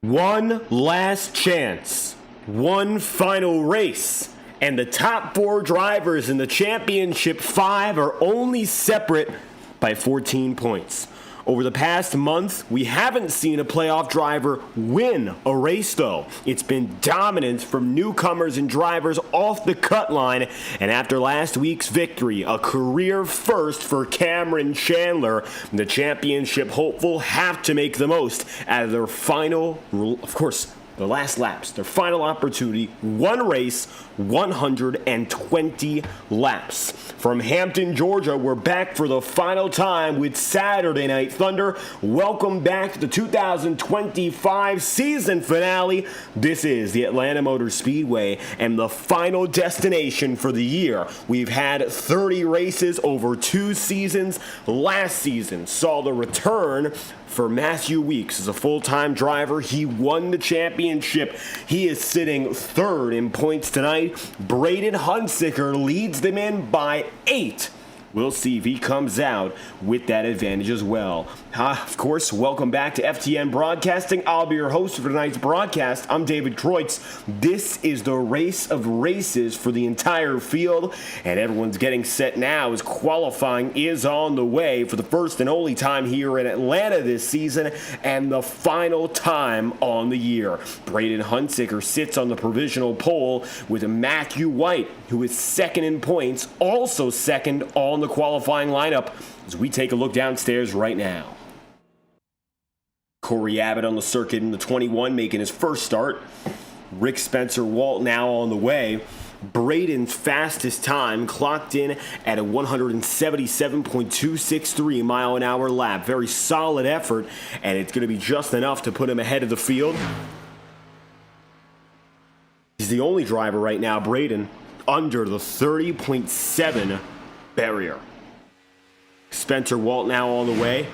One last chance, one final race, and the top 4 drivers in the championship 5 are only separate by 14 points. Over the past month, we haven't seen a playoff driver win a race though. It's been dominance from newcomers and drivers off the cut line, and after last week's victory, a career first for Cameron Chandler, the championship hopeful have to make the most out of their final, of course, the last laps, their final opportunity, one race, 120 laps. From Hampton, Georgia, we're back for the final time with Saturday Night Thunder. Welcome back to the 2025 season finale. This is the Atlanta Motor Speedway and the final destination for the year. We've had 30 races over 2 seasons. Last season saw the return for Matthew Weeks as a full-time driver. He won the championship. He is sitting 3rd in points tonight. Braden Hunsicker leads them in by 8. We'll see if he comes out with that advantage as well. Of course, welcome back to FTN Broadcasting. I'll be your host for tonight's broadcast. I'm David Kreutz. This is the race of races for the entire field, and everyone's getting set now as qualifying is on the way for the first and only time here in Atlanta this season, and the final time on the year. Braden Hunsicker sits on the provisional pole with Matthew White, who is 2nd in points, also 2nd on the qualifying lineup, as we take a look downstairs right now. Corey Abbott on the circuit in the 21 making his first start. Rick Spencer Walt now on the way. Braden's fastest time clocked in at a 177.263 mile an hour lap. Very solid effort, and it's going to be just enough to put him ahead of the field. He's the only driver right now, Braden, under the 30.7 barrier. Spencer Walt now on the way.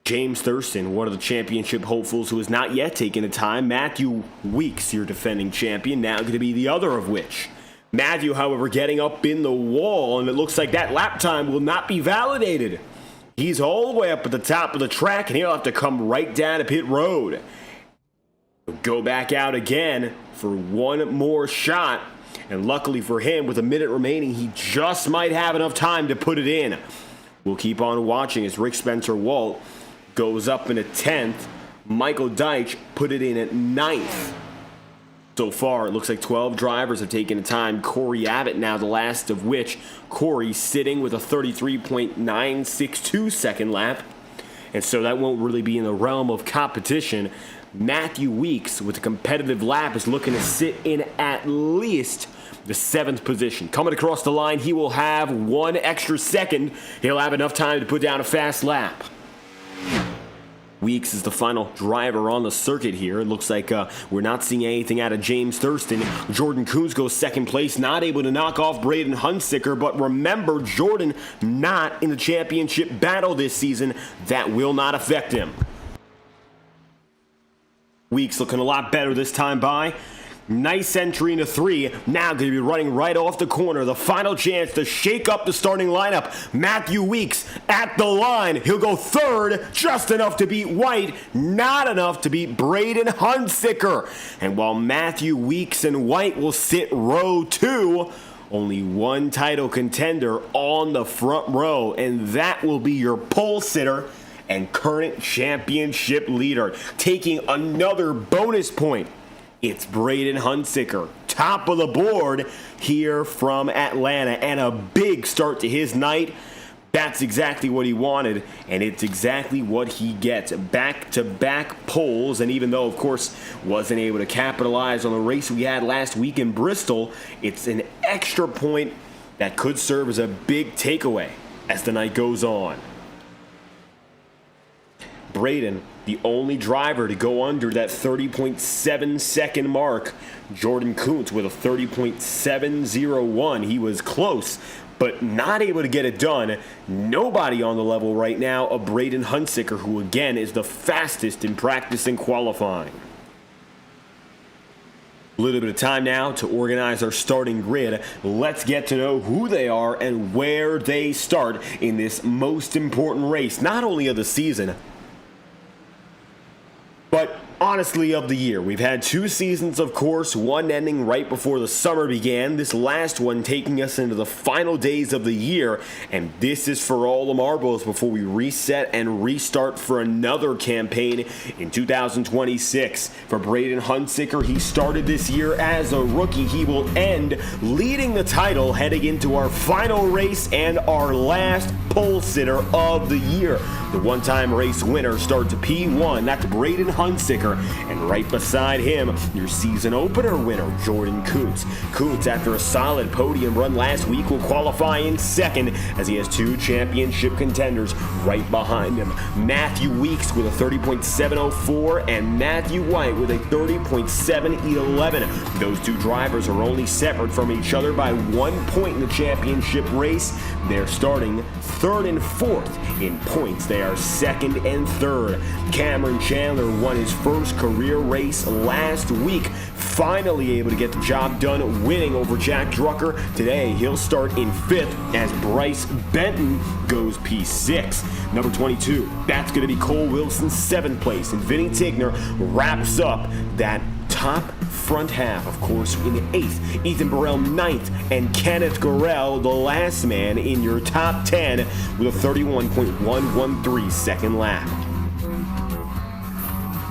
James Thurston, one of the championship hopefuls who has not yet taken a time. Matthew Weeks, your defending champion, now going to be the other of which. Matthew, however, getting up in the wall, and it looks like that lap time will not be validated. He's all the way up at the top of the track, and he'll have to come right down to pit road. He'll go back out again for one more shot. And luckily for him, with a minute remaining, he just might have enough time to put it in. We'll keep on watching as Rick Spencer Walt goes up in a 10th. Michael Deitch put it in at 9th. So far, it looks like 12 drivers have taken a time. Corey Abbott now the last of which. Corey sitting with a 33.962 second lap. And so that won't really be in the realm of competition. Matthew Weeks, with a competitive lap, is looking to sit in at least the 7th position. Coming across the line, he will have 1 extra second. He'll have enough time to put down a fast lap. Weeks is the final driver on the circuit here. It looks like we're not seeing anything out of James Thurston. Jordan Coons goes 2nd place, not able to knock off Braden Hunsicker, but remember, Jordan not in the championship battle this season. That will not affect him. Weeks looking a lot better this time by. Nice entry into 3. Now going to be running right off the corner. The final chance to shake up the starting lineup. Matthew Weeks at the line. He'll go 3rd, just enough to beat White, not enough to beat Braden Hunsicker. And while Matthew Weeks and White will sit row 2, only one title contender on the front row, and that will be your pole sitter and current championship leader. Taking another bonus point, it's Braden Hunsicker, top of the board here from Atlanta, and a big start to his night. That's exactly what he wanted, and it's exactly what he gets. Back-to-back poles, and even though, of course, wasn't able to capitalize on the race we had last week in Bristol, it's an extra point that could serve as a big takeaway as the night goes on. Braden, the only driver to go under that 30.7 second mark. Jordan Kuntz with a 30.701. He was close, but not able to get it done. Nobody on the level right now of Braden Hunsicker, who again is the fastest in practice and qualifying. A little bit of time now to organize our starting grid. Let's get to know who they are and where they start in this most important race, not only of the season, but Honestly, of the year. We've had 2 seasons, of course, one ending right before the summer began, this last one taking us into the final days of the year, and this is for all the marbles before we reset and restart for another campaign in 2026. For Braden Hunsicker, he started this year as a rookie. He will end leading the title heading into our final race and our last pole sitter of the year. The one-time race winner starts P1, that's Braden Hunsicker, and right beside him, your season opener winner, Jordan Kuntz. Kuntz, after a solid podium run last week, will qualify in second as he has 2 championship contenders right behind him. Matthew Weeks with a 30.704 and Matthew White with a 30.711. Those 2 drivers are only separate from each other by 1 point in the championship race. They're starting 3rd and 4th in points. They are 2nd and 3rd. Cameron Chandler won his first career race last week, finally able to get the job done, winning over Jack Drucker. Today, he'll start in 5th as Bryce Benton goes P6. Number 22, that's going to be Cole Wilson's 7th place, and Vinny Tigner wraps up that top front half, of course, in 8th. Ethan Burrell 9th, and Kenneth Gorell, the last man in your top 10 with a 31.113 second lap.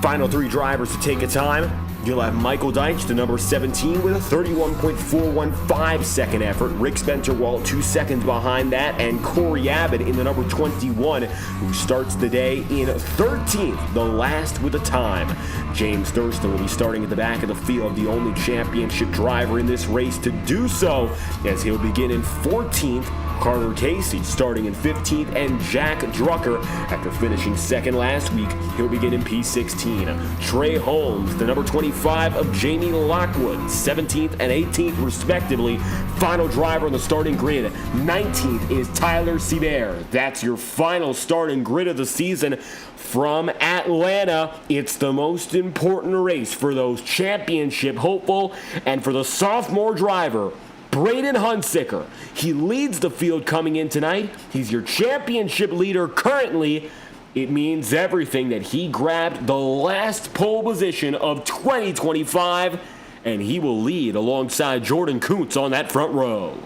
Final 3 drivers to take a time. You'll have Michael Deitch, the number 17, with a 31.415 second effort. Rick Spencer-Walt 2 seconds behind that, and Corey Abbott in the number 21, who starts the day in 13th, the last with a time. James Thurston will be starting at the back of the field, the only championship driver in this race to do so, as he'll begin in 14th. Carter Casey starting in 15th, and Jack Drucker, after finishing 2nd last week, he'll begin in P16. Trey Holmes, the number 25 of Jamie Lockwood, 17th and 18th respectively. Final driver on the starting grid. 19th is Tyler Seabair. That's your final starting grid of the season from Atlanta. It's the most important race for those championship hopeful and for the sophomore driver, Braden Hunsicker. He leads the field coming in tonight. He's your championship leader currently. It means everything that he grabbed the last pole position of 2025, and he will lead alongside Jordan Kuntz on that front row.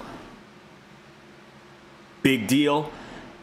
Big deal,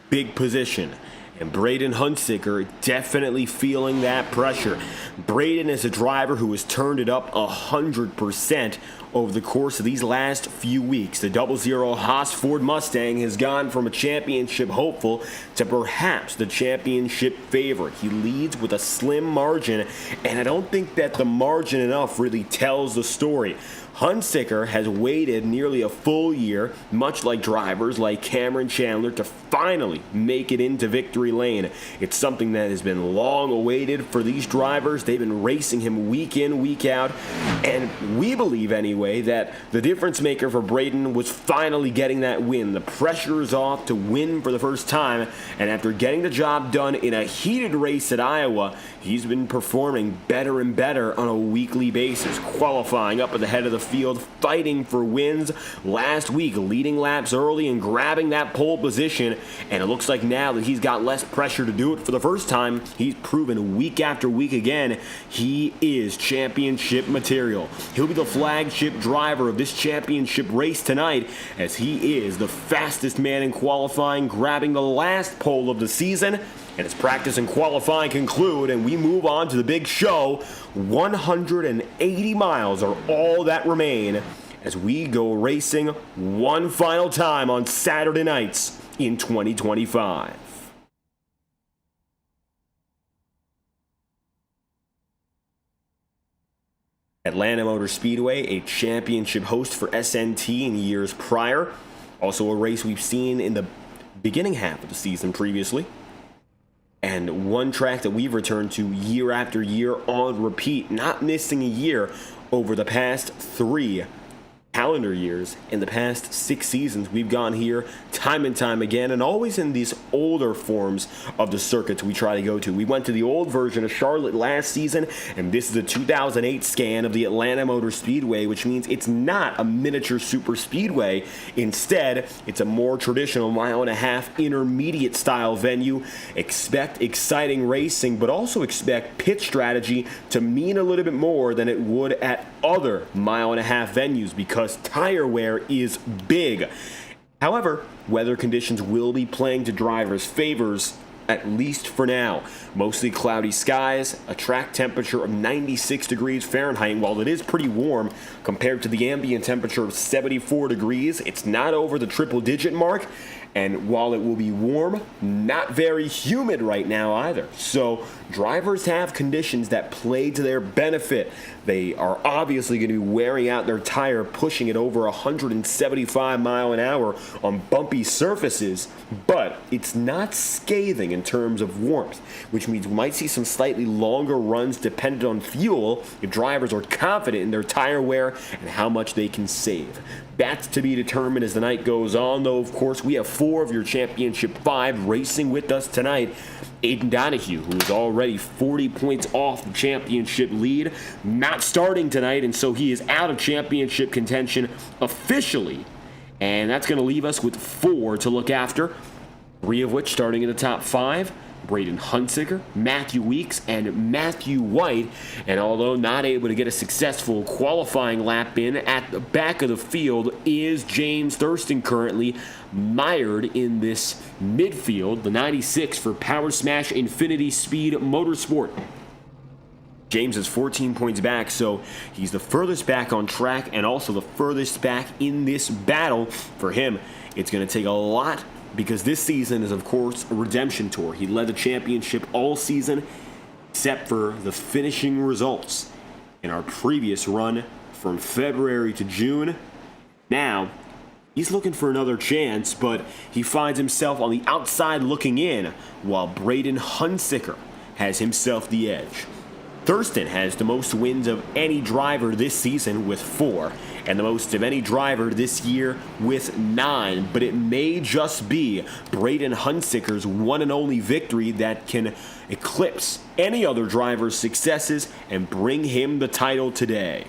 big position. And Braden Hunsicker definitely feeling that pressure. Braden is a driver who has turned it up 100% over the course of these last few weeks. The 00 Haas Ford Mustang has gone from a championship hopeful to perhaps the championship favorite. He leads with a slim margin, and I don't think that the margin enough really tells the story. Hunsicker has waited nearly a full year, much like drivers like Cameron Chandler, to finally make it into victory lane. It's something that has been long awaited for these drivers. They've been racing him week in, week out, and we believe anyway that the difference maker for Braden was finally getting that win. The pressure is off to win for the first time, and after getting the job done in a heated race at Iowa, he's been performing better and better on a weekly basis, qualifying up at the head of the field, fighting for wins last week, leading laps early and grabbing that pole position. And it looks like now that he's got less pressure to do it for the first time, he's proven week after week again he is championship material. He'll be the flagship driver of this championship race tonight, as he is the fastest man in qualifying, grabbing the last pole of the season. And as practice and qualifying conclude and we move on to the big show, 180 miles are all that remain as we go racing one final time on Saturday nights in 2025. Atlanta Motor Speedway, a championship host for SNT in years prior. Also a race we've seen in the beginning half of the season previously. And one track that we've returned to year after year on repeat, not missing a year over the past 3 calendar years, in the past 6 seasons, we've gone here time and time again, and always in these older forms of the circuits we try to go to. We went to the old version of Charlotte last season, and this is a 2008 scan of the Atlanta Motor Speedway, which means it's not a miniature super speedway. Instead, it's a more traditional mile-and-a-half intermediate style venue. Expect exciting racing, but also expect pit strategy to mean a little bit more than it would at other mile-and-a-half venues, because tire wear is big. However, weather conditions will be playing to drivers' favors, at least for now. Mostly cloudy skies, a track temperature of 96 degrees Fahrenheit. While it is pretty warm compared to the ambient temperature of 74 degrees, it's not over the triple-digit mark. And while it will be warm, not very humid right now either. So drivers have conditions that play to their benefit. They are obviously going to be wearing out their tire, pushing it over 175 miles an hour on bumpy surfaces, but it's not scathing in terms of warmth, which means we might see some slightly longer runs dependent on fuel if drivers are confident in their tire wear and how much they can save. That's to be determined as the night goes on, though, of course, we have 4 of your Championship 5 racing with us tonight. Aiden Donahue, who is already 40 points off the championship lead, not starting tonight, and so he is out of championship contention officially. And that's going to leave us with 4 to look after, 3 of which starting in the top 5. Braden Hunsicker, Matthew Weeks, and Matthew White. And although not able to get a successful qualifying lap in, at the back of the field is James Thurston, currently mired in this midfield, the 96 for Power Smash Infinity Speed Motorsport. James is 14 points back, so he's the furthest back on track and also the furthest back in this battle. For him, it's going to take a lot, because this season is, of course, a redemption tour. He led the championship all season, except for the finishing results in our previous run from February to June. Now, he's looking for another chance, but he finds himself on the outside looking in, while Braden Hunsicker has himself the edge. Thurston has the most wins of any driver this season with 4, and the most of any driver this year with 9, but it may just be Braden Hunsicker's one and only victory that can eclipse any other driver's successes and bring him the title today.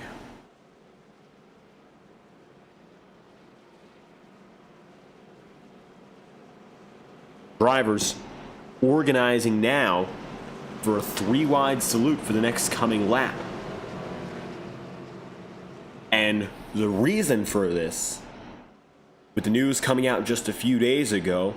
Drivers organizing now for a 3-wide salute for the next coming lap. And the reason for this, with the news coming out just a few days ago,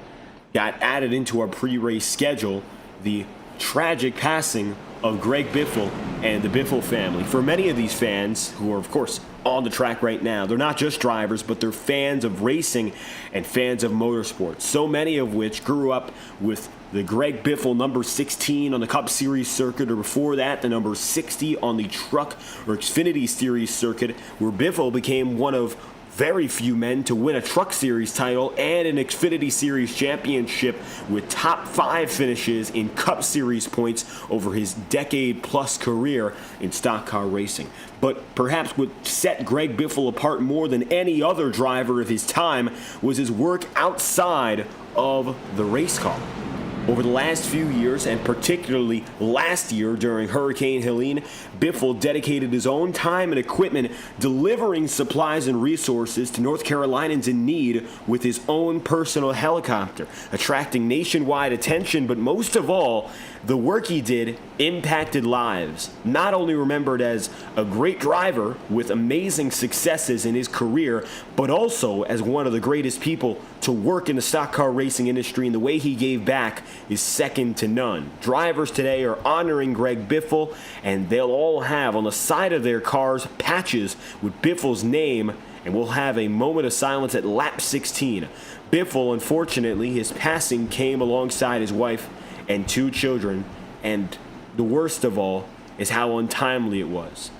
got added into our pre-race schedule, the tragic passing of Greg Biffle and the Biffle family. For many of these fans who are, of course, on the track right now, they're not just drivers, but they're fans of racing and fans of motorsports. So many of which grew up with the Greg Biffle number 16 on the Cup Series circuit, or before that, the number 60 on the Truck or Xfinity Series circuit, where Biffle became one of very few men to win a Truck Series title and an Xfinity Series championship, with top 5 finishes in Cup Series points over his decade-plus career in stock car racing. But perhaps what set Greg Biffle apart more than any other driver of his time was his work outside of the race car. Over the last few years, and particularly last year during Hurricane Helene, Biffle dedicated his own time and equipment delivering supplies and resources to North Carolinians in need with his own personal helicopter, attracting nationwide attention, but most of all, the work he did impacted lives. Not only remembered as a great driver with amazing successes in his career, but also as one of the greatest people to work in the stock car racing industry, and the way he gave back is second to none. Drivers today are honoring Greg Biffle, and they'll all have on the side of their cars patches with Biffle's name, and we'll have a moment of silence at lap 16. Biffle, unfortunately, his passing came alongside his wife and 2 children, and the worst of all is how untimely it was.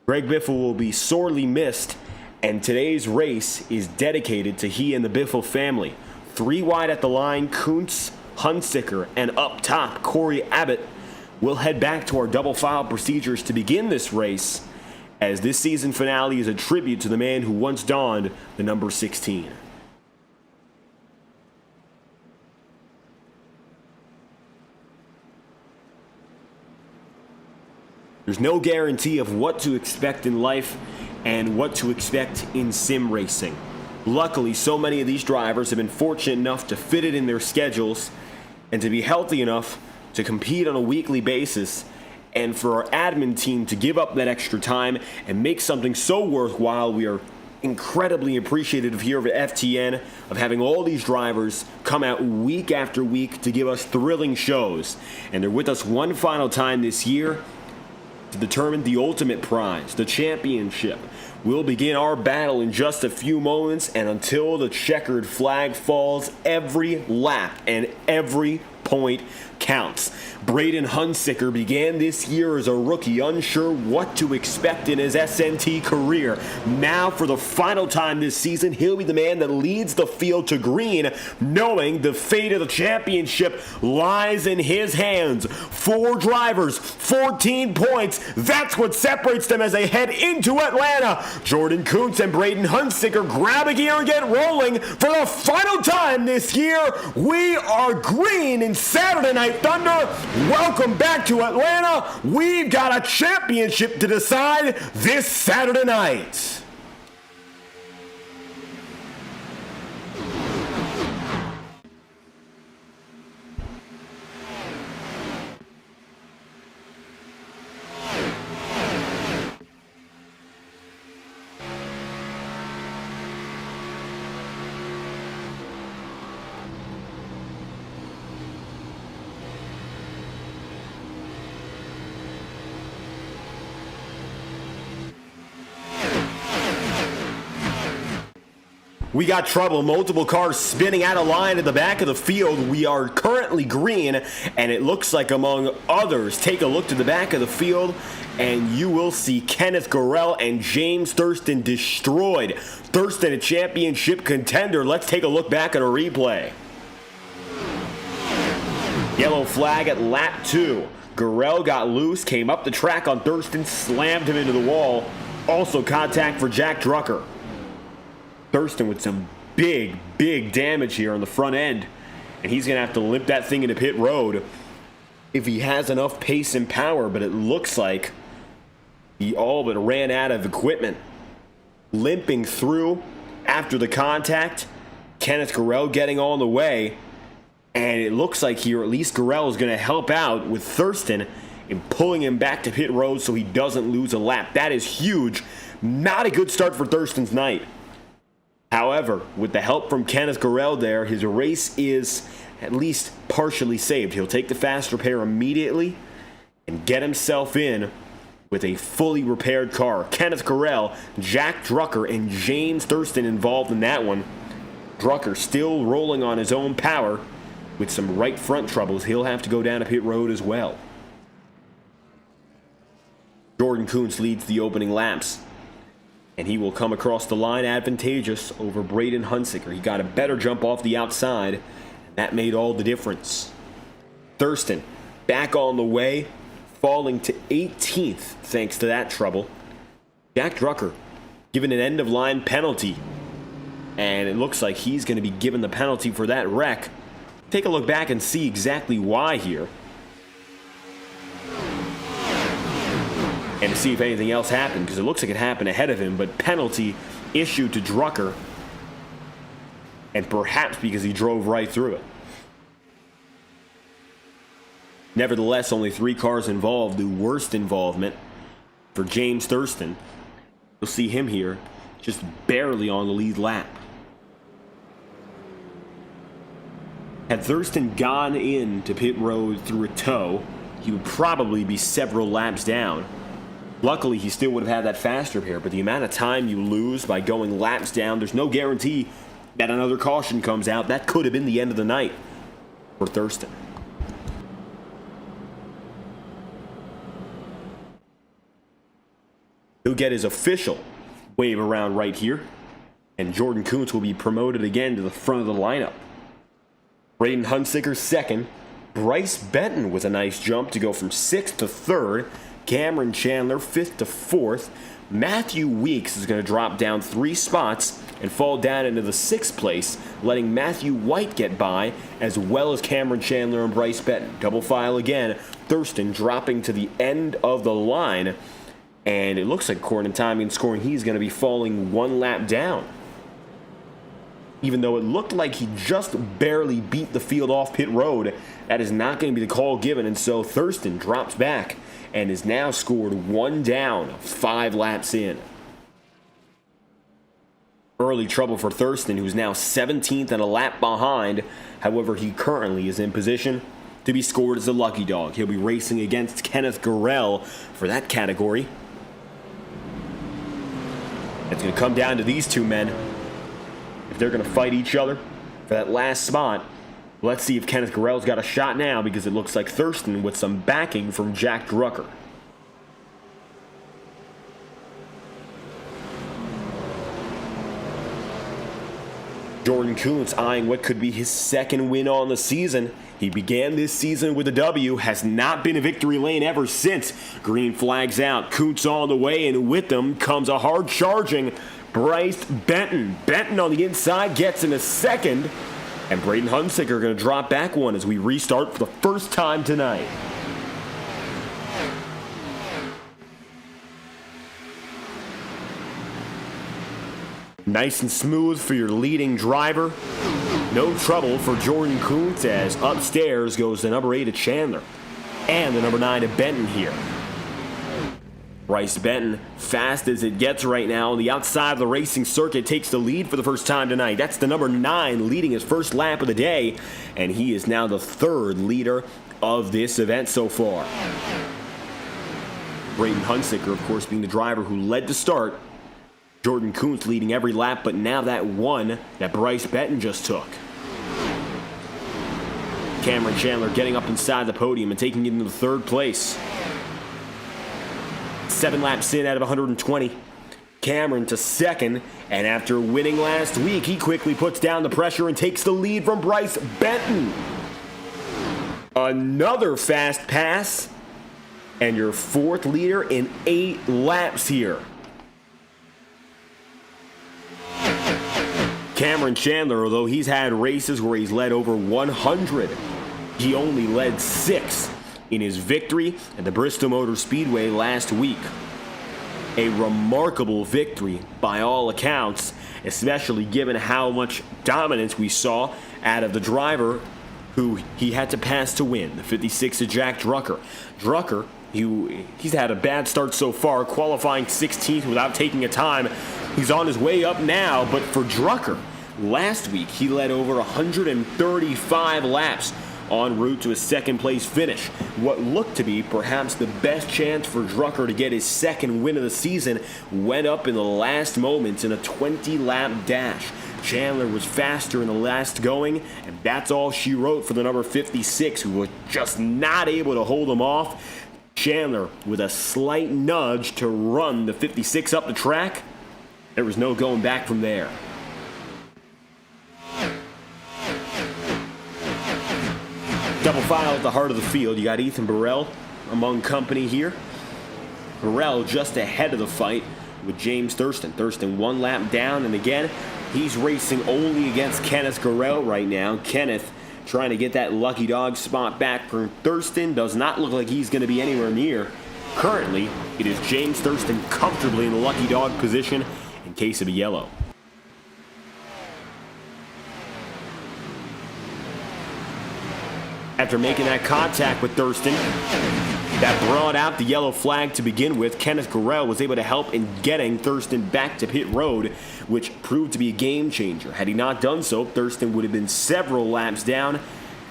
Greg Biffle will be sorely missed, and today's race is dedicated to he and the Biffle family. 3 wide at the line, Kuntz, Hunsicker, and up top, Corey Abbott. We'll head back to our double file procedures to begin this race, as this season finale is a tribute to the man who once donned the number 16. There's no guarantee of what to expect in life and what to expect in sim racing. Luckily, so many of these drivers have been fortunate enough to fit it in their schedules and to be healthy enough to compete on a weekly basis, and for our admin team to give up that extra time and make something so worthwhile. We are incredibly appreciative here at FTN of having all these drivers come out week after week to give us thrilling shows. And they're with us one final time this year to determine the ultimate prize, the championship. We'll begin our battle in just a few moments, and until the checkered flag falls, every lap and every point counts. Braden Hunsicker began this year as a rookie, unsure what to expect in his SNT career. Now, for the final time this season, he'll be the man that leads the field to green, knowing the fate of the championship lies in his hands. 4 drivers, 14 points. That's what separates them as they head into Atlanta. Jordan Kuntz and Braden Hunsicker grab a gear and get rolling for the final time this year. We are green in Saturday Night Thunder. Welcome back to Atlanta. We've got a championship to decide this Saturday night. We got trouble. Multiple cars spinning out of line at the back of the field. We are currently green, and it looks like, among others, take a look to the back of the field, and you will see Kenneth Gorell and James Thurston destroyed. Thurston, a championship contender. Let's take a look back at a replay. Yellow flag at lap 2. Gorell got loose, came up the track on Thurston, slammed him into the wall. Also contact for Jack Drucker. Thurston with some big damage here on the front end, and he's going to have to limp that thing into pit road if he has enough pace and power, but it looks like he all but ran out of equipment. Limping through after the contact, Kenneth Gorell getting on the way, and it looks like here at least Gorell is going to help out with Thurston in pulling him back to pit road so he doesn't lose a lap. That is huge. Not a good start for Thurston's night. However, with the help from Kenneth Gorell there, his race is at least partially saved. He'll take the fast repair immediately and get himself in with a fully repaired car. Kenneth Gorell, Jack Drucker, and James Thurston involved in that one. Drucker still rolling on his own power with some right front troubles. He'll have to go down to pit road as well. Jordan Kuntz leads the opening laps, and he will come across the line advantageous over Braden Hunsicker. He got a better jump off the outside, and that made all the difference. Thurston back on the way, falling to 18th thanks to that trouble. Jack Drucker given an end-of-line penalty, and it looks like he's going to be given the penalty for that wreck. Take a look back and see exactly why here, and to see if anything else happened, because it looks like it happened ahead of him, but penalty issued to Drucker, and perhaps because he drove right through it. Nevertheless, only 3 cars involved. The worst involvement for James Thurston. You'll see him here just barely on the lead lap. Had Thurston gone into pit road through a tow, he would probably be several laps down. Luckily, he still would have had that fast repair, but the amount of time you lose by going laps down, there's no guarantee that another caution comes out. That could have been the end of the night for Thurston. He'll get his official wave around right here, and Jordan Kuntz will be promoted again to the front of the lineup. Braden Hunsicker second. Bryce Benton with a nice jump to go from 6th to 3rd. Cameron Chandler 5th to 4th. Matthew Weeks is going to drop down 3 spots and fall down into the 6th place, letting Matthew White get by, as well as Cameron Chandler and Bryce Benton. Double file again, Thurston dropping to the end of the line, and it looks like, according to timing and scoring, he's going to be falling 1 lap down. Even though it looked like he just barely beat the field off pit road, that is not going to be the call given, and so Thurston drops back and is now scored 1 down, 5 laps in. Early trouble for Thurston, who's now 17th and a lap behind. However, he currently is in position to be scored as a lucky dog. He'll be racing against Kenneth Gurrell for that category. It's going to come down to these two men. If they're going to fight each other for that last spot, let's see if Kenneth Gurrell's got a shot now, because it looks like Thurston with some backing from Jack Drucker. Jordan Kuntz eyeing what could be his 2nd win on the season. He began this season with a W, has not been in victory lane ever since. Green flags out, Kuntz on the way, and with them comes a hard charging Bryce Benton. Benton on the inside gets in a 2nd, and Braden Hunsicker going to drop back 1 as we restart for the first time tonight. Nice and smooth for your leading driver. No trouble for Jordan Kuntz, as upstairs goes the number 8 of Chandler and the number 9 of Benton here. Bryce Benton, fast as it gets right now on the outside of the racing circuit, takes the lead for the first time tonight. That's the number 9 leading his first lap of the day, and he is now the 3rd leader of this event so far. Braden Hunsicker, of course, being the driver who led to start. Jordan Kuntz leading every lap, but now that 1 that Bryce Benton just took. Cameron Chandler getting up inside the podium and taking it into the 3rd place. 7 laps in out of 120. Cameron to 2nd, and after winning last week, he quickly puts down the pressure and takes the lead from Bryce Benton. Another fast pass, and your 4th leader in 8 laps here. Cameron Chandler, although he's had races where he's led over 100, he only led 6 in his victory at the Bristol Motor Speedway last week. A remarkable victory by all accounts, especially given how much dominance we saw out of the driver who he had to pass to win, the 56 of Jack Drucker. Drucker, he's had a bad start so far, qualifying 16th without taking a time. He's on his way up now, but for Drucker, last week he led over 135 laps en route to a 2nd place finish. What looked to be perhaps the best chance for Drucker to get his 2nd win of the season went up in the last moments in a 20-lap dash. Chandler was faster in the last going, and that's all she wrote for the number 56, who was just not able to hold him off. Chandler with a slight nudge to run the 56 up the track. There was no going back from there. Double file at the heart of the field. You got Ethan Burrell among company here. Burrell just ahead of the fight with James Thurston. Thurston 1 lap down, and again, he's racing only against Kenneth Gurrell right now. Kenneth trying to get that lucky dog spot back from Thurston. Does not look like he's going to be anywhere near. Currently, it is James Thurston comfortably in the lucky dog position in case of a yellow. After making that contact with Thurston, that brought out the yellow flag to begin with, Kenneth Gurrell was able to help in getting Thurston back to pit road, which proved to be a game changer. Had he not done so, Thurston would have been several laps down,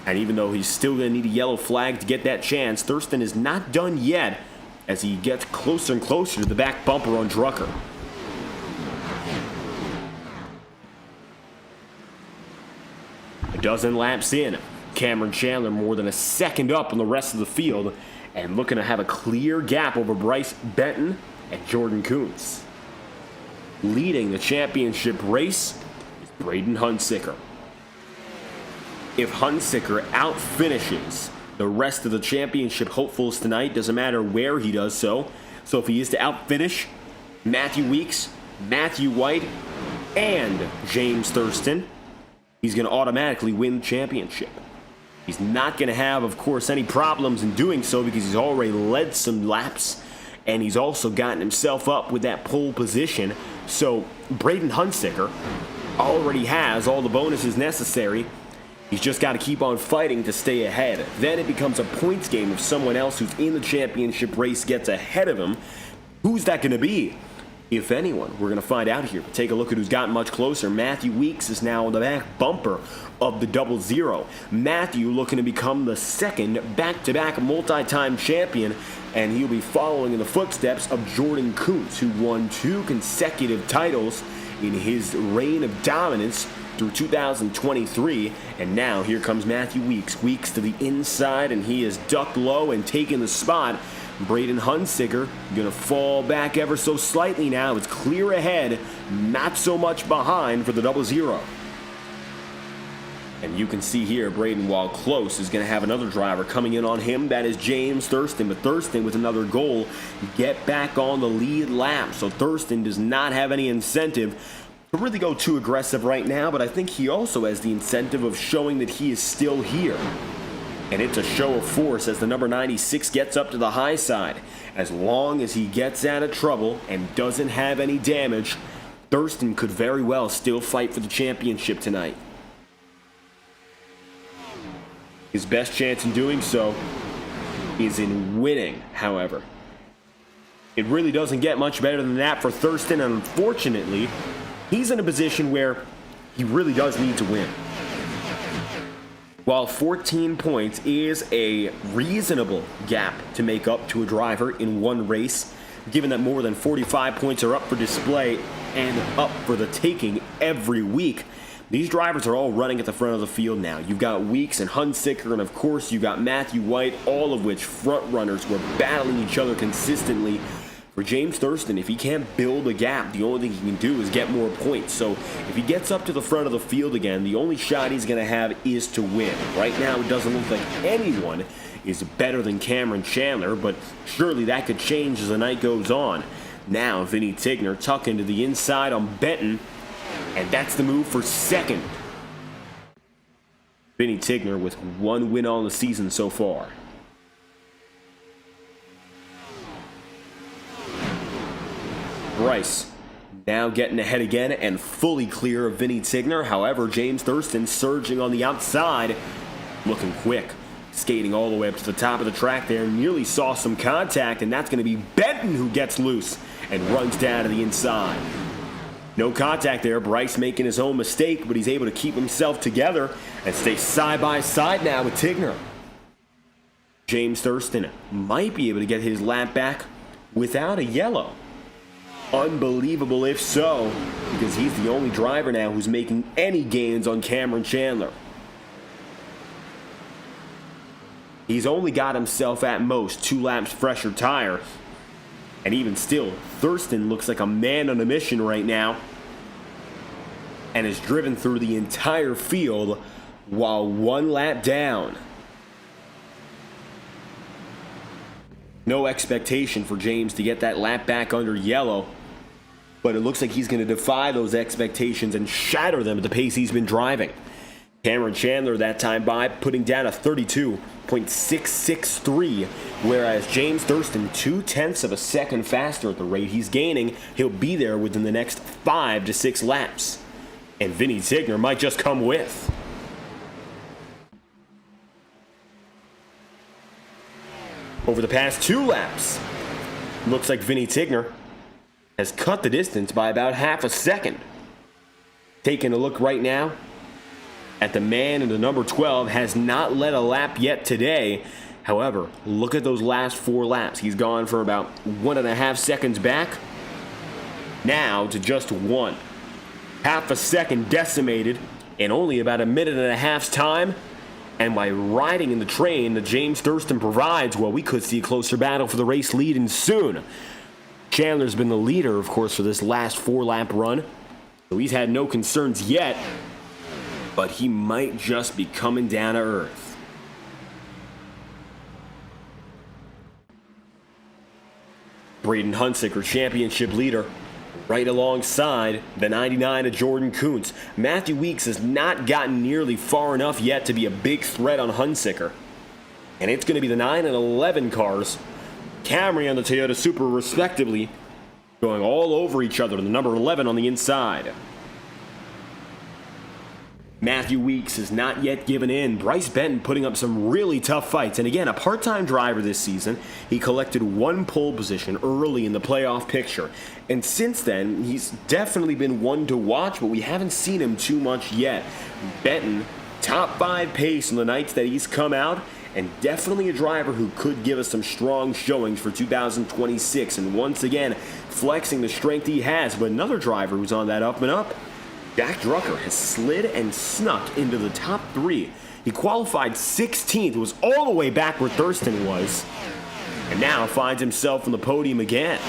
and even though he's still going to need a yellow flag to get that chance, Thurston is not done yet as he gets closer and closer to the back bumper on Drucker. A dozen laps in, Cameron Chandler more than a 2nd up on the rest of the field and looking to have a clear gap over Bryce Benton and Jordan Kuntz. Leading the championship race is Braden Hunsicker. If Hunsicker outfinishes the rest of the championship hopefuls tonight, doesn't matter where he does so. So if he is to outfinish Matthew Weeks, Matthew White, and James Thurston, he's going to automatically win the championship. He's not going to have, of course, any problems in doing so because he's already led some laps, and he's also gotten himself up with that pole position. So Braden Hunsicker already has all the bonuses necessary. He's just got to keep on fighting to stay ahead. Then it becomes a points game if someone else who's in the championship race gets ahead of him. Who's that going to be? If anyone, we're going to find out here. Take a look at who's gotten much closer. Matthew Weeks is now on the back bumper of the 00. Matthew looking to become the second back-to-back multi-time champion, and he'll be following in the footsteps of Jordan Kuntz, who won 2 consecutive titles in his reign of dominance through 2023. And now here comes Matthew Weeks. Weeks to the inside, and he is ducked low and taking the spot. Braden Hunsicker going to fall back ever so slightly now. It's clear ahead, not so much behind for the 00. And you can see here, Braden, while close, is going to have another driver coming in on him. That is James Thurston. But Thurston with another goal, get back on the lead lap. So Thurston does not have any incentive to really go too aggressive right now. But I think he also has the incentive of showing that he is still here. And it's a show of force as the number 96 gets up to the high side. As long as he gets out of trouble and doesn't have any damage, Thurston could very well still fight for the championship tonight. His best chance in doing so is in winning, however. It really doesn't get much better than that for Thurston, and unfortunately, he's in a position where he really does need to win. While 14 points is a reasonable gap to make up to a driver in one race, given that more than 45 points are up for display and up for the taking every week, these drivers are all running at the front of the field now. You've got Weeks and Hunsicker, and of course you've got Matthew White, all of which front runners were battling each other consistently. For James Thurston, if he can't build a gap, the only thing he can do is get more points. So if he gets up to the front of the field again, the only shot he's going to have is to win. Right now, it doesn't look like anyone is better than Cameron Chandler, but surely that could change as the night goes on. Now, Vinny Tigner tucking to the inside on Benton, and that's the move for second. Vinny Tigner with 1 win on the season so far. Bryce now getting ahead again and fully clear of Vinny Tigner. However, James Thurston surging on the outside, looking quick, skating all the way up to the top of the track there. Nearly saw some contact, and that's going to be Benton who gets loose and runs down to the inside. No contact there. Bryce making his own mistake, but he's able to keep himself together and stay side by side now with Tigner. James Thurston might be able to get his lap back without a yellow. Unbelievable if so, because he's the only driver now who's making any gains on Cameron Chandler. He's only got himself at most 2 laps fresher tire. And even still, Thurston looks like a man on a mission right now and is driven through the entire field while 1 lap down. No expectation for James to get that lap back under yellow, but it looks like he's going to defy those expectations and shatter them at the pace he's been driving. Cameron Chandler that time by putting down a 32.663, whereas James Thurston 0.2 of a second faster at the rate he's gaining. He'll be there within the next 5 to 6 laps. And Vinny Tigner might just come with. Over the past 2 laps, looks like Vinny Tigner has cut the distance by about half a second. Taking a look right now at the man in the number 12, has not led a lap yet today. However, look at those last 4 laps. He's gone for about 1.5 seconds back, now to just 1. Half a second decimated in only about 1.5 minutes time. And by riding in the train that James Thurston provides, well, we could see a closer battle for the race lead and soon. Chandler's been the leader, of course, for this last 4-lap run. So he's had no concerns yet, but he might just be coming down to earth. Braden Hunsicker, championship leader, right alongside the 99 of Jordan Kuntz. Matthew Weeks has not gotten nearly far enough yet to be a big threat on Hunsicker. And it's going to be the 9 and 11 cars, Camry and the Toyota Supra respectively, going all over each other, the number 11 on the inside. Matthew Weeks has not yet given in. Bryce Benton putting up some really tough fights. And again, a part-time driver this season. He collected 1 pole position early in the playoff picture. And since then, he's definitely been one to watch, but we haven't seen him too much yet. Benton, top 5 pace in the nights that he's come out, and definitely a driver who could give us some strong showings for 2026. And once again, flexing the strength he has. But another driver who's on that up and up, Jack Drucker, has slid and snuck into the top 3. He qualified 16th, was all the way back where Thurston was, and now finds himself on the podium again.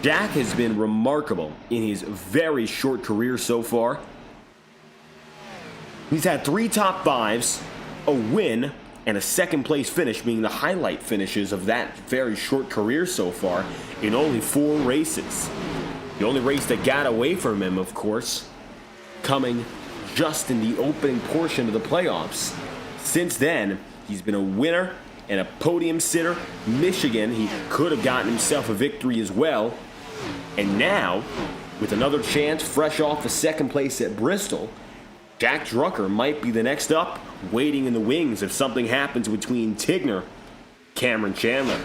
Jack has been remarkable in his very short career so far. He's had 3 top 5s, a win, and a second place finish, being the highlight finishes of that very short career so far in only 4 races. The only race that got away from him, of course, coming just in the opening portion of the playoffs. Since then, he's been a winner and a podium sitter. Michigan, he could have gotten himself a victory as well. And now, with another chance fresh off the second place at Bristol, Jack Drucker might be the next up, waiting in the wings if something happens between Tigner and Cameron Chandler.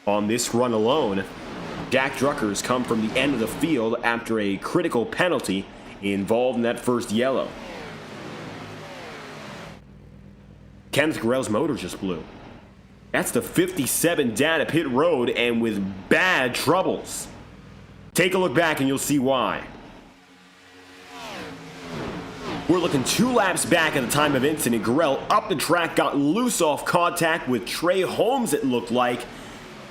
On this run alone, Jack Drucker has come from the end of the field after a critical penalty involved in that first yellow. Kenneth Garrell's motor just blew. That's the 57 down at pit road and with bad troubles. Take a look back and you'll see why. We're looking 2 laps back at the time of incident. Garrell up the track, got loose off contact with Trey Holmes, it looked like,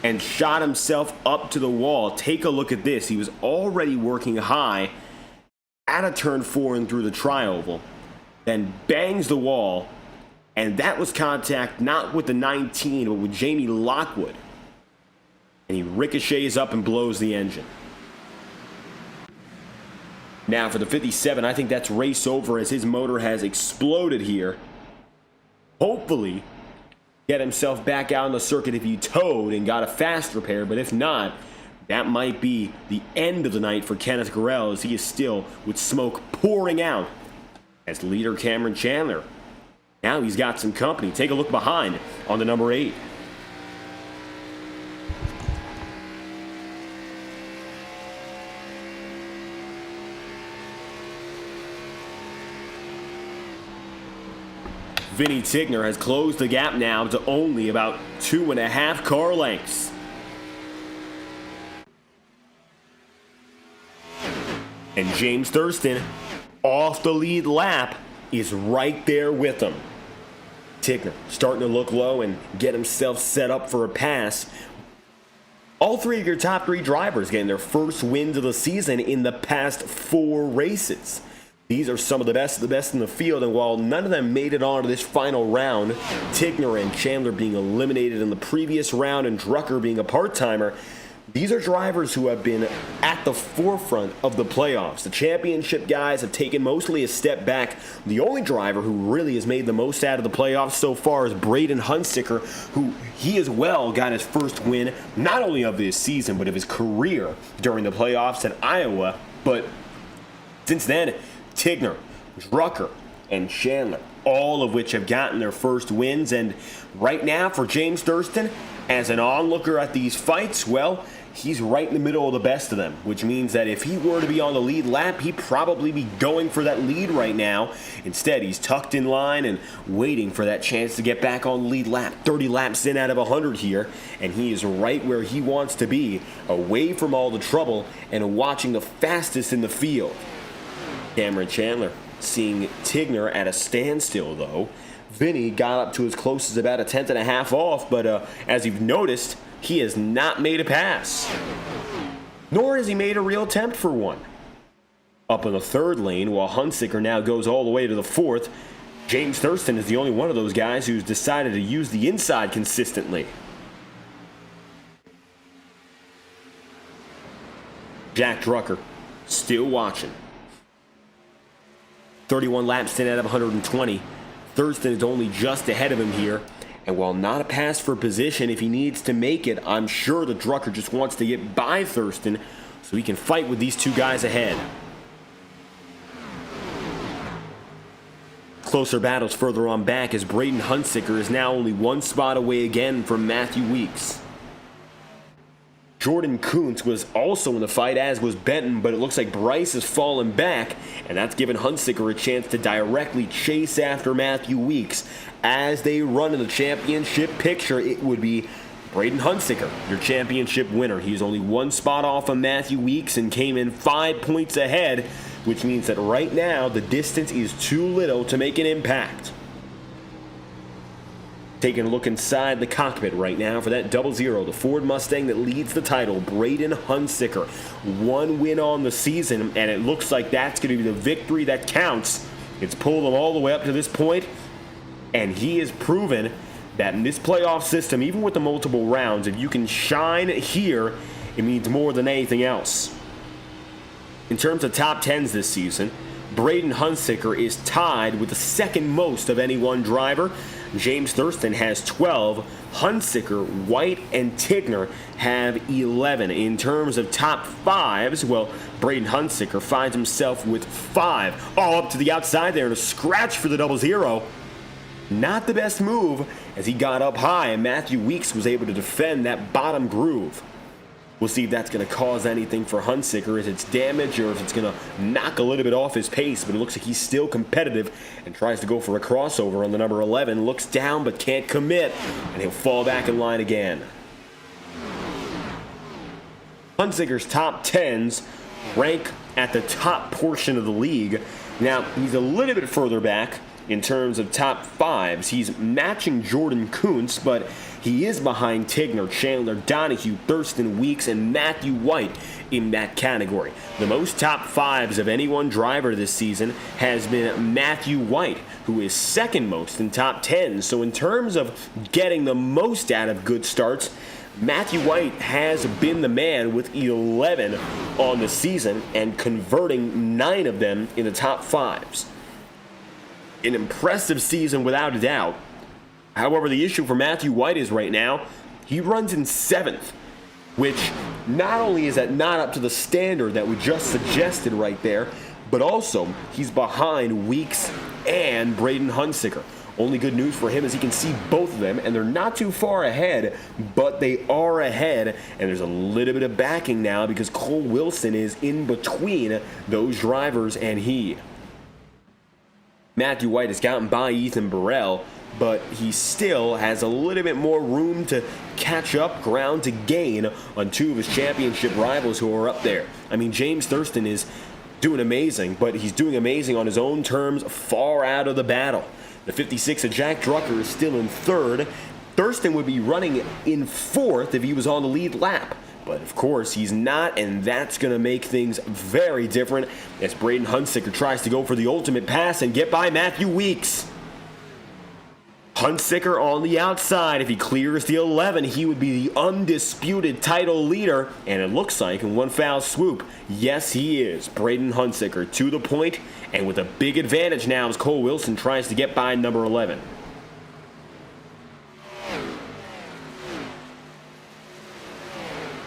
and shot himself up to the wall. Take a look at this. He was already working high at a turn 4 and through the tri-oval, then bangs the wall, and that was contact not with the 19, but with Jamie Lockwood. And he ricochets up and blows the engine. Now for the 57, I think that's race over as his motor has exploded here. Hopefully, get himself back out on the circuit if he towed and got a fast repair, but if not, that might be the end of the night for Kenneth Garrell, as he is still with smoke pouring out as leader Cameron Chandler. Now he's got some company. Take a look behind on the number 8. Vinny Tigner has closed the gap now to only about 2.5 car lengths. And James Thurston, off the lead lap, is right there with him. Tigner starting to look low and get himself set up for a pass. All 3 of your top 3 drivers getting their first wins of the season in the past 4 races. These are some of the best in the field, and while none of them made it on to this final round, Tigner and Chandler being eliminated in the previous round and Drucker being a part-timer, these are drivers who have been at the forefront of the playoffs. The championship guys have taken mostly a step back. The only driver who really has made the most out of the playoffs so far is Braden Hunsicker, who he as well got his first win, not only of this season, but of his career during the playoffs at Iowa. But since then, Tigner, Drucker, and Chandler, all of which have gotten their first wins. And right now for James Thurston, as an onlooker at these fights, well, he's right in the middle of the best of them, which means that if he were to be on the lead lap, he'd probably be going for that lead right now. Instead, he's tucked in line and waiting for that chance to get back on the lead lap. 30 laps in out of 100 here, and he is right where he wants to be, away from all the trouble and watching the fastest in the field. Cameron Chandler seeing Tigner at a standstill, though. Vinny got up to as close as about a 10.5 off, but as you've noticed, he has not made a pass. Nor has he made a real attempt for one. Up in the 3rd lane, while Hunsicker now goes all the way to the 4th, James Thurston is the only one of those guys who's decided to use the inside consistently. Jack Drucker still watching. 31 laps, 10 out of 120. Thurston is only just ahead of him here. And while not a pass for position, if he needs to make it, I'm sure that Drucker just wants to get by Thurston so he can fight with these two guys ahead. Closer battles further on back as Braden Hunsicker is now only one spot away again from Matthew Weeks. Jordan Kuntz was also in the fight, as was Benton, but it looks like Bryce has fallen back, and that's given Hunsicker a chance to directly chase after Matthew Weeks. As they run in the championship picture, it would be Braden Hunsicker, your championship winner. He's only one spot off of Matthew Weeks and came in 5 points ahead, which means that right now the distance is too little to make an impact. Taking a look inside the cockpit right now for that 00, the Ford Mustang that leads the title, Braden Hunsicker. One win on the season, and it looks like that's going to be the victory that counts. It's pulled him all the way up to this point, and he has proven that in this playoff system, even with the multiple rounds, if you can shine here, it means more than anything else. In terms of top 10s this season, Braden Hunsicker is tied with the second most of any one driver. James Thurston has 12. Hunsicker, White, and Tigner have 11. In terms of top 5s, well, Braden Hunsicker finds himself with 5. All up to the outside there and a scratch for the 00. Not the best move as he got up high and Matthew Weeks was able to defend that bottom groove. We'll see if that's going to cause anything for Hunsicker, if it's damage or if it's going to knock a little bit off his pace, but it looks like he's still competitive and tries to go for a crossover on the number 11. Looks down but can't commit, and he'll fall back in line again. Hunsicker's top 10s rank at the top portion of the league. Now, he's a little bit further back in terms of top 5s. He's matching Jordan Kuntz, but he is behind Tigner, Chandler, Donahue, Thurston, Weeks, and Matthew White in that category. The most top 5s of any one driver this season has been Matthew White, who is second most in top 10s. So in terms of getting the most out of good starts, Matthew White has been the man with 11 on the season and converting 9 of them in the top 5s. An impressive season without a doubt. However, the issue for Matthew White is right now, he runs in 7th, which not only is that not up to the standard that we just suggested right there, but also he's behind Weeks and Braden Hunsicker. Only good news for him is he can see both of them, and they're not too far ahead, but they are ahead, and there's a little bit of backing now because Cole Wilson is in between those drivers and he. Matthew White has gotten by Ethan Burrell, but he still has a little bit more room to catch up, ground to gain on 2 of his championship rivals who are up there. I mean, James Thurston is doing amazing, but he's doing amazing on his own terms, far out of the battle. The 56 of Jack Drucker is still in 3rd. Thurston would be running in 4th if he was on the lead lap. But of course, he's not, and that's going to make things very different as Braden Hunsicker tries to go for the ultimate pass and get by Matthew Weeks. Hunsicker on the outside. If he clears the 11, he would be the undisputed title leader, and it looks like in one foul swoop, yes, he is. Braden Hunsicker to the point, and with a big advantage now as Cole Wilson tries to get by number 11.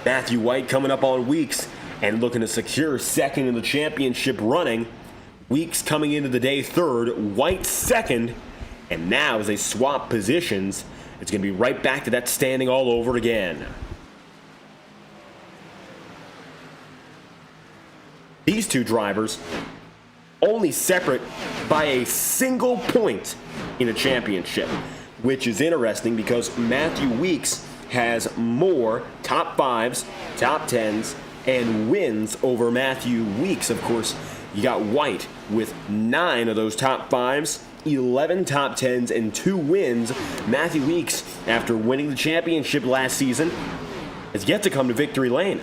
Matthew White coming up on Weeks and looking to secure 2nd in the championship running. Weeks coming into the day 3rd, White 2nd, and now as they swap positions, it's going to be right back to that standing all over again. These 2 drivers only separate by a single point in a championship, which is interesting because Matthew Weeks has more top 5s, top 10s, and wins over Matthew Weeks. Of course, you got White with 9 of those top 5s, 11 top 10s, and 2 wins. Matthew Weeks, after winning the championship last season, has yet to come to victory lane.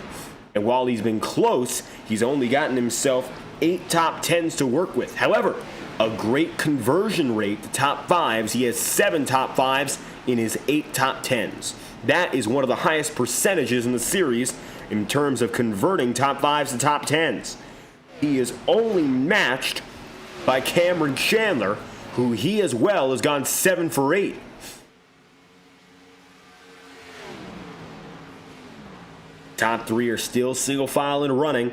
And while he's been close, he's only gotten himself 8 top 10s to work with. However, a great conversion rate to top fives. He has 7 top fives in his 8 top tens. That is one of the highest percentages in the series in terms of converting top fives to top tens. He is only matched by Cameron Chandler, who he as well has gone 7 for 8. Top 3 are still single file and running.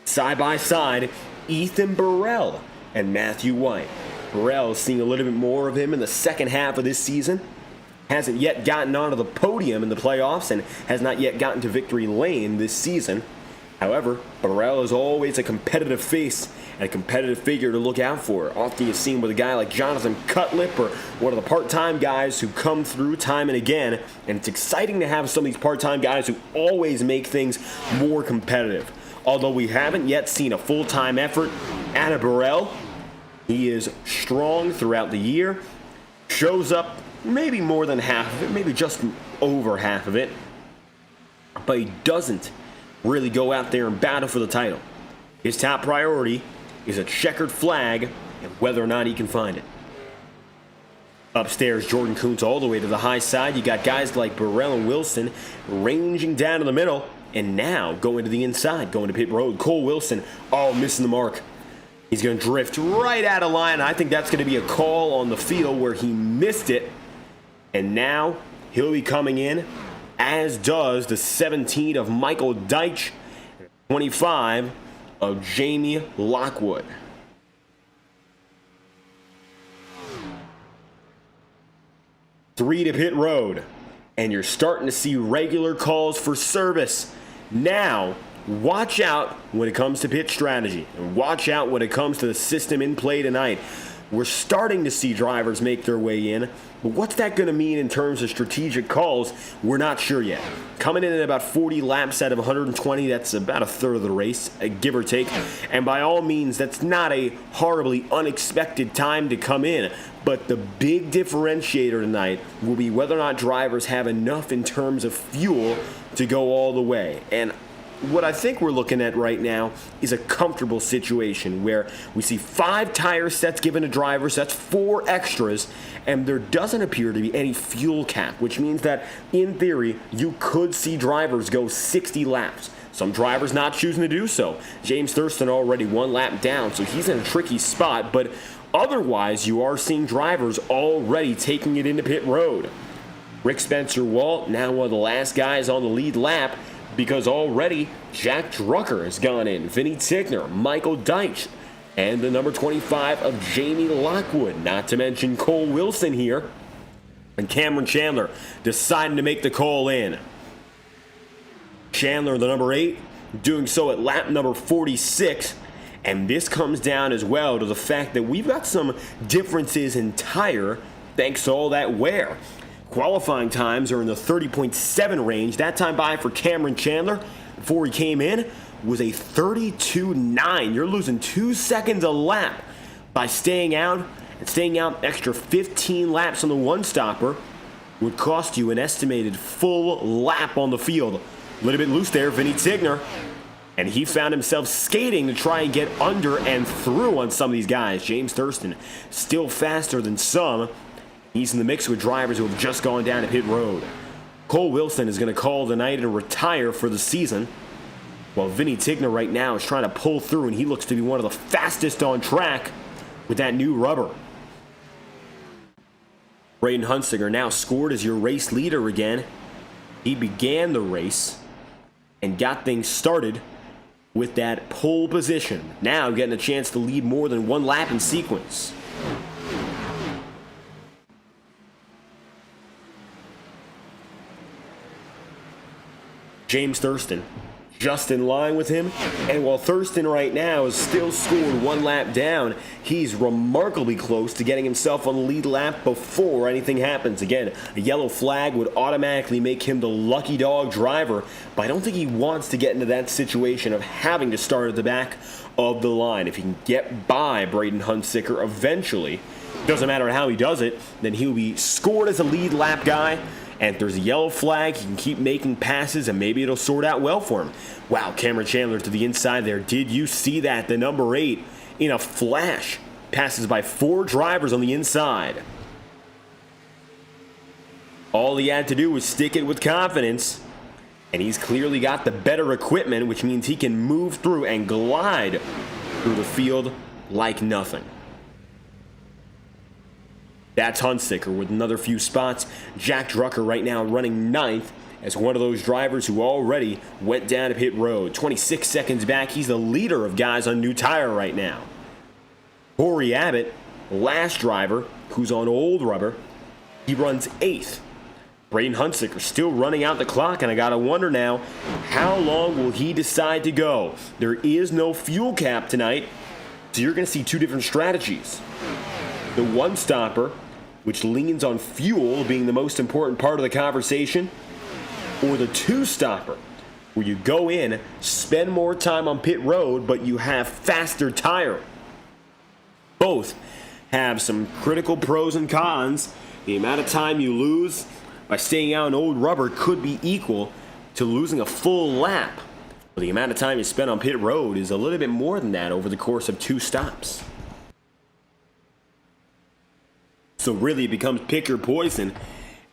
Side by side, Ethan Burrell and Matthew White. Burrell is seeing a little bit more of him in the second half of this season. Hasn't yet gotten onto the podium in the playoffs and has not yet gotten to victory lane this season. However, Burrell is always a competitive face and a competitive figure to look out for. Often you're seen with a guy like Jonathan Cutlip or one of the part-time guys who come through time and again, and it's exciting to have some of these part-time guys who always make things more competitive. Although we haven't yet seen a full-time effort out of Burrell, he is strong throughout the year, shows up maybe more than half of it, maybe just over half of it, but he doesn't really go out there and battle for the title. His top priority is a checkered flag and whether or not he can find it. Upstairs, Jordan Kuntz all the way to the high side. You got guys like Burrell and Wilson ranging down to the middle, and now going to the inside, going to pit road. Cole Wilson, missing the mark. He's going to drift right out of line. I think that's going to be a call on the field where he missed it. And now he'll be coming in, as does the 17 of Michael Deitch, 25 of Jamie Lockwood. Three to pit road, and you're starting to see regular calls for service. Now, watch out when it comes to pit strategy, and watch out when it comes to the system in play tonight. We're starting to see drivers make their way in, but what's that going to mean in terms of strategic calls? We're not sure yet. Coming in at about 40 laps out of 120, that's about a third of the race, give or take. And by all means, that's not a horribly unexpected time to come in. But the big differentiator tonight will be whether or not drivers have enough in terms of fuel to go all the way. And what I think we're looking at right now is a comfortable situation where we see 5 tire sets given to drivers. That's 4 extras, and there doesn't appear to be any fuel cap, which means that in theory you could see drivers go 60 laps. Some drivers not choosing to do so. James Thurston already 1 lap down, so he's in a tricky spot, but otherwise you are seeing drivers already taking it into pit road. Rick Spencer-Walt, now one of the last guys on the lead lap, because already Jack Drucker has gone in, Vinny Tigner, Michael Deitch, and the number 25 of Jamie Lockwood, not to mention Cole Wilson here, and Cameron Chandler deciding to make the call in. Chandler, the number 8, doing so at lap number 46, and this comes down as well to the fact that we've got some differences in tire thanks to all that wear. Qualifying times are in the 30.7 range. That time by for Cameron Chandler before he came in was a 32.9. You're losing 2 seconds a lap by staying out, and staying out extra 15 laps on the one-stopper would cost you an estimated full lap on the field. A little bit loose there, Vinny Tigner, and he found himself skating to try and get under and through on some of these guys. James Thurston still faster than some. He's in the mix with drivers who have just gone down to pit road. Cole Wilson is going to call tonight and retire for the season, while Vinny Tigner right now is trying to pull through, and he looks to be one of the fastest on track with that new rubber. Braden Hunsinger now scored as your race leader again. He began the race and got things started with that pole position. Now getting a chance to lead more than 1 lap in sequence. James Thurston just in line with him, and while Thurston right now is still scored 1 lap down, he's remarkably close to getting himself on the lead lap before anything happens. Again, a yellow flag would automatically make him the lucky dog driver, but I don't think he wants to get into that situation of having to start at the back of the line. If he can get by Braden Hunsicker eventually, doesn't matter how he does it, then he'll be scored as a lead lap guy. And if there's a yellow flag, he can keep making passes, and maybe it'll sort out well for him. Wow, Cameron Chandler to the inside there. Did you see that? The number 8 in a flash passes by 4 drivers on the inside. All he had to do was stick it with confidence, and he's clearly got the better equipment, which means he can move through and glide through the field like nothing. That's Hunsicker with another few spots. Jack Drucker right now running 9th as one of those drivers who already went down to pit road. 26 seconds back, he's the leader of guys on new tire right now. Corey Abbott, last driver, who's on old rubber, he runs 8th. Braden Hunsicker still running out the clock, and I gotta wonder now, how long will he decide to go? There is no fuel cap tonight, so you're gonna see 2 different strategies. The one-stopper, which leans on fuel being the most important part of the conversation, or the 2-stopper, where you go in, spend more time on pit road, but you have faster tire. Both have some critical pros and cons. The amount of time you lose by staying out in old rubber could be equal to losing a full lap. But the amount of time you spend on pit road is a little bit more than that over the course of 2 stops. So really it becomes pick your poison,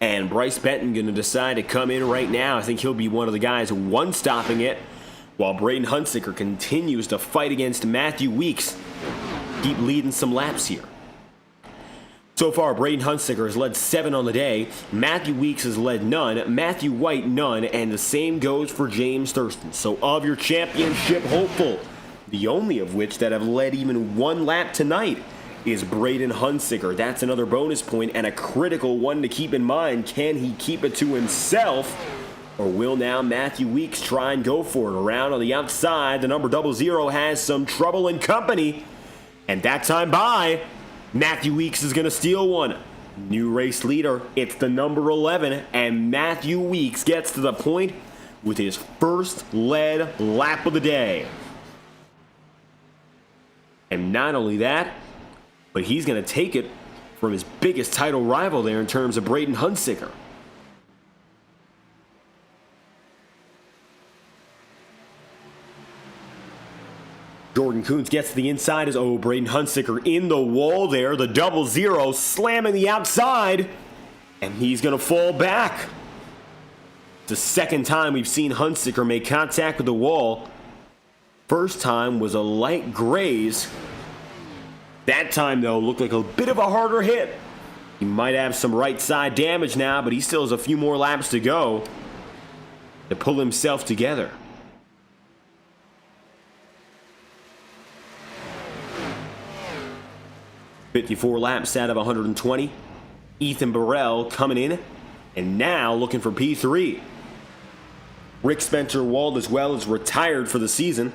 and Bryce Benton going to decide to come in right now. I think he'll be one of the guys one-stopping it, while Braden Hunsicker continues to fight against Matthew Weeks, keep leading some laps here. So far, Braden Hunsicker has led 7 on the day. Matthew Weeks has led none. Matthew White, none. And the same goes for James Thurston. So of your championship hopeful, the only of which that have led even 1 lap tonight is Braden Hunsicker. That's another bonus point and a critical one to keep in mind. Can he keep it to himself, or will now Matthew Weeks try and go for it? Around on the outside, the number 00 has some trouble in company. And that time by, Matthew Weeks is going to steal one. New race leader, it's the number 11, and Matthew Weeks gets to the point with his first lead lap of the day. And not only that, but he's going to take it from his biggest title rival there in terms of Braden Hunsicker. Jordan Coons gets to the inside as, Braden Hunsicker in the wall there. The 00 slamming the outside, and he's going to fall back. It's the second time we've seen Hunsicker make contact with the wall. First time was a light graze. That time, though, looked like a bit of a harder hit. He might have some right side damage now, but he still has a few more laps to go to pull himself together. .54 laps out of 120. Ethan Burrell coming in, and now looking for P3. Rick Spencer-Wald as well is retired for the season,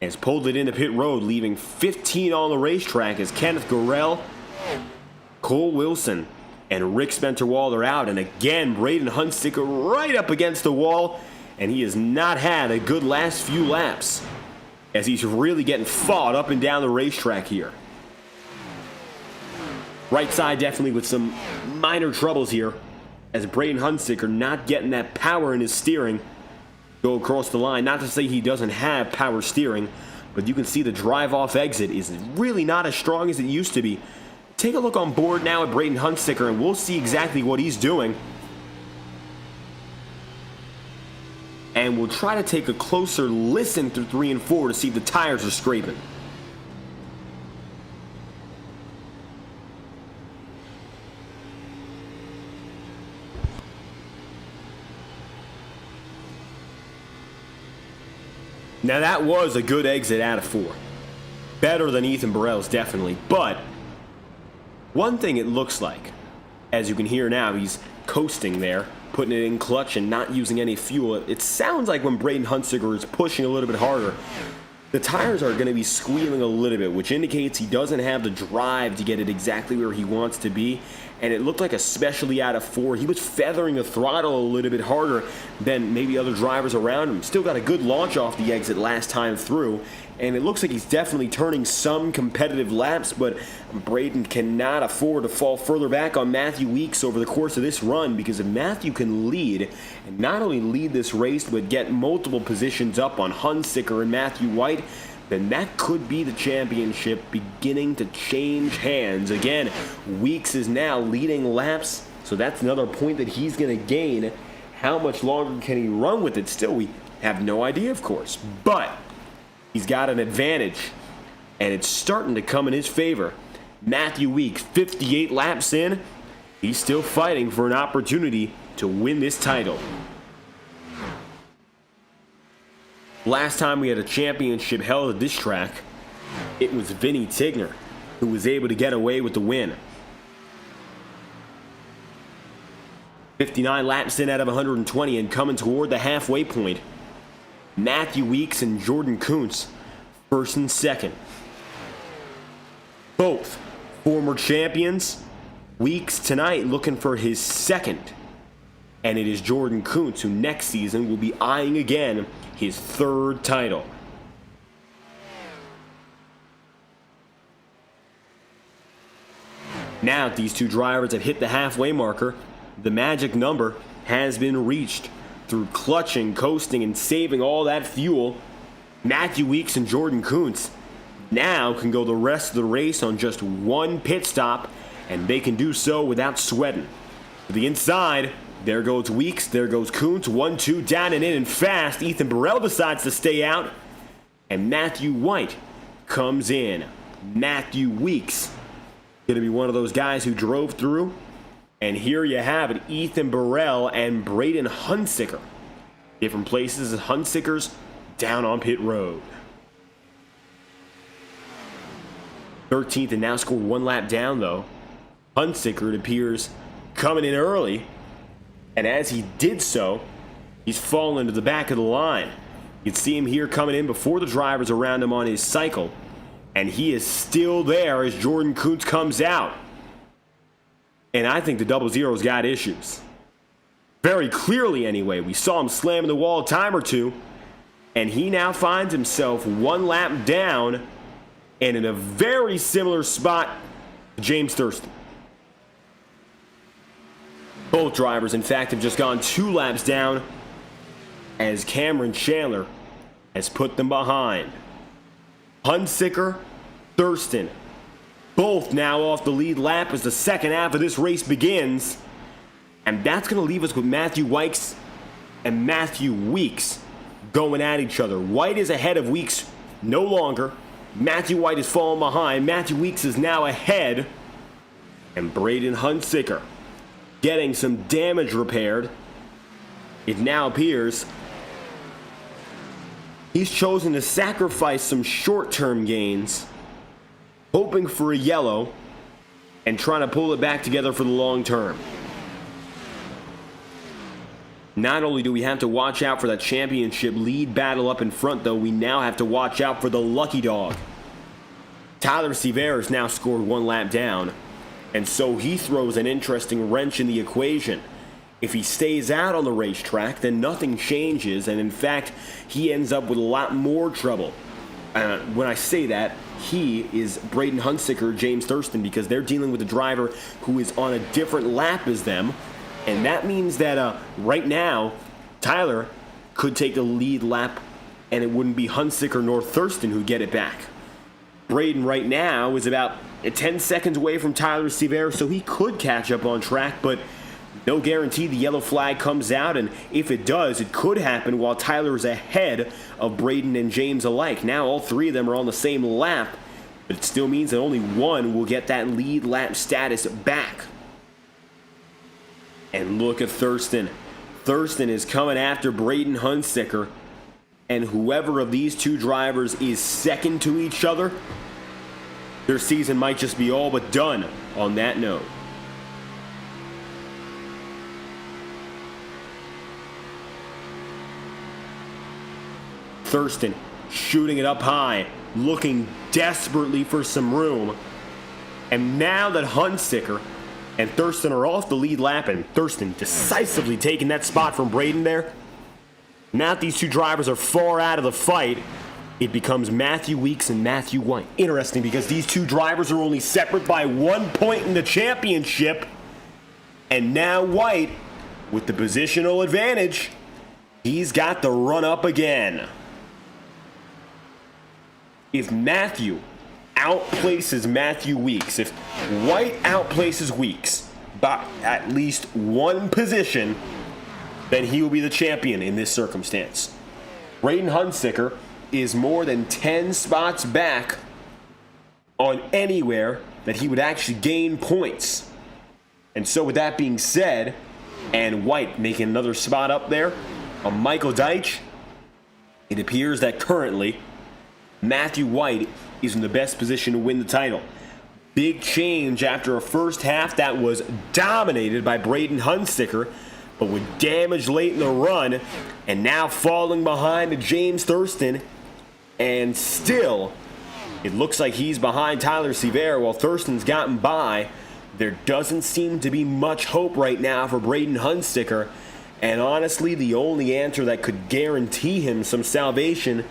has pulled it into pit road, leaving 15 on the racetrack as Kenneth Gorell, Cole Wilson, and Rick Spencer-Wald are out. And again, Braden Hunsicker right up against the wall, and he has not had a good last few laps as he's really getting fought up and down the racetrack here. Right side definitely with some minor troubles here as Braden Hunsicker not getting that power in his steering go across the line. Not to say he doesn't have power steering, but you can see the drive-off exit is really not as strong as it used to be. Take a look on board now at Braden Hunsicker, and we'll see exactly what he's doing. And we'll try to take a closer listen through 3 and 4 to see if the tires are scraping. Now that was a good exit out of 4. Better than Ethan Burrell's, definitely. But one thing it looks like, as you can hear now, he's coasting there, putting it in clutch and not using any fuel. It sounds like when Braden Hunsicker is pushing a little bit harder, the tires are going to be squealing a little bit, which indicates he doesn't have the drive to get it exactly where he wants to be. And it looked like, especially out of 4, he was feathering the throttle a little bit harder than maybe other drivers around him. Still got a good launch off the exit last time through, and it looks like he's definitely turning some competitive laps, but Braden cannot afford to fall further back on Matthew Weeks over the course of this run, because if Matthew can lead, and not only lead this race, but get multiple positions up on Hunsicker and Matthew White, then that could be the championship beginning to change hands. Again, Weeks is now leading laps, so that's another point that he's going to gain. How much longer can he run with it? Still, we have no idea, of course. But he's got an advantage, and it's starting to come in his favor. Matthew Weeks, 58 laps in, he's still fighting for an opportunity to win this title. Last time we had a championship held at this track, it was Vinny Tigner who was able to get away with the win. 59 laps in out of 120 and coming toward the halfway point. Matthew Weeks and Jordan Kuntz, first and second. Both former champions. Weeks tonight looking for his second. And it is Jordan Kuntz who next season will be eyeing again his third title. Now that these two drivers have hit the halfway marker, the magic number has been reached. Through clutching, coasting, and saving all that fuel, Matthew Weeks and Jordan Kuntz now can go the rest of the race on just one pit stop, and they can do so without sweating. To the inside, there goes Weeks, there goes Kuntz, 1-2, down and in and fast. Ethan Burrell decides to stay out, and Matthew White comes in. Matthew Weeks going to be one of those guys who drove through, and here you have it, Ethan Burrell and Braden Hunsicker. Different places, Hunsicker's down on pit road. 13th and now scored one lap down though. Hunsicker, it appears, coming in early. And as he did so, he's fallen to the back of the line. You can see him here coming in before the drivers around him on his cycle. And he is still there as Jordan Kuntz comes out. And I think the 00's got issues. Very clearly anyway. We saw him slamming the wall a time or two. And he now finds himself one lap down and in a very similar spot to James Thurston. Both drivers, in fact, have just gone 2 laps down as Cameron Chandler has put them behind. Hunsicker, Thurston, both now off the lead lap as the second half of this race begins. And that's going to leave us with Matthew Weeks and Matthew Weeks going at each other. White is ahead of Weeks no longer. Matthew White is falling behind. Matthew Weeks is now ahead. And Braden Hunsicker getting some damage repaired. It now appears he's chosen to sacrifice some short-term gains, hoping for a yellow and trying to pull it back together for the long term. Not only do we have to watch out for that championship lead battle up in front, though, we now have to watch out for the lucky dog. Tyler Seaver has now scored one lap down, and so he throws an interesting wrench in the equation. If he stays out on the racetrack, then nothing changes, and in fact, he ends up with a lot more trouble. When I say that, he is Braden Hunsicker, James Thurston, because they're dealing with a driver who is on a different lap as them, and that means that right now, Tyler could take the lead lap, and it wouldn't be Hunsicker nor Thurston who get it back. Braden right now is about 10 seconds away from Tyler Seaver, so he could catch up on track, but no guarantee the yellow flag comes out, and if it does, it could happen while Tyler is ahead of Braden and James alike. Now all three of them are on the same lap, but it still means that only one will get that lead lap status back. And look at Thurston. Thurston is coming after Braden Hunsicker, and whoever of these two drivers is second to each other, their season might just be all but done on that note. Thurston shooting it up high, looking desperately for some room. And now that Hunsicker and Thurston are off the lead lap, and Thurston decisively taking that spot from Braden there, now that these two drivers are far out of the fight, it becomes Matthew Weeks and Matthew White. Interesting, because these two drivers are only separate by 1 point in the championship. And now White, with the positional advantage, he's got the run up again. if Matthew outplaces Matthew Weeks, if White outplaces Weeks by at least one position, then he will be the champion in this circumstance. Braden Hunsicker is more than 10 spots back on anywhere that he would actually gain points. And so with that being said, and White making another spot up there on Michael Deitch, it appears that currently Matthew White is in the best position to win the title. Big change after a first half that was dominated by Braden Hunsicker, but with damage late in the run, and now falling behind to James Thurston, and still it looks like he's behind Tyler Sevier while Thurston's gotten by. There doesn't seem to be much hope right now for Braden Hunsicker, and honestly, the only answer that could guarantee him some salvation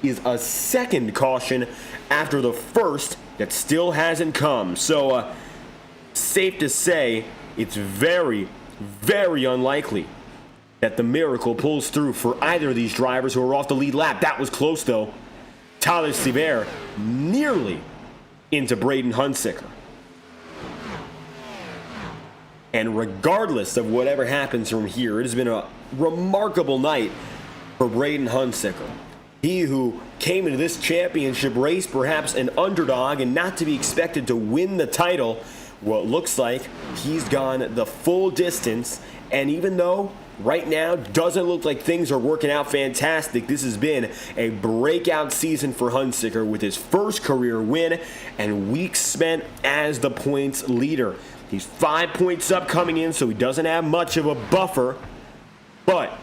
is a second caution after the first that still hasn't come. So, safe to say, it's very, very unlikely that the miracle pulls through for either of these drivers who are off the lead lap. That was close, though. Tyler Sevier nearly into Braden Hunsicker. And regardless of whatever happens from here, it has been a remarkable night for Braden Hunsicker. He who came into this championship race perhaps an underdog and not to be expected to win the title, well, it looks like he's gone the full distance. And even though right now doesn't look like things are working out fantastic, this has been a breakout season for Hunsicker with his first career win and weeks spent as the points leader. He's 5 points up coming in, so he doesn't have much of a buffer, but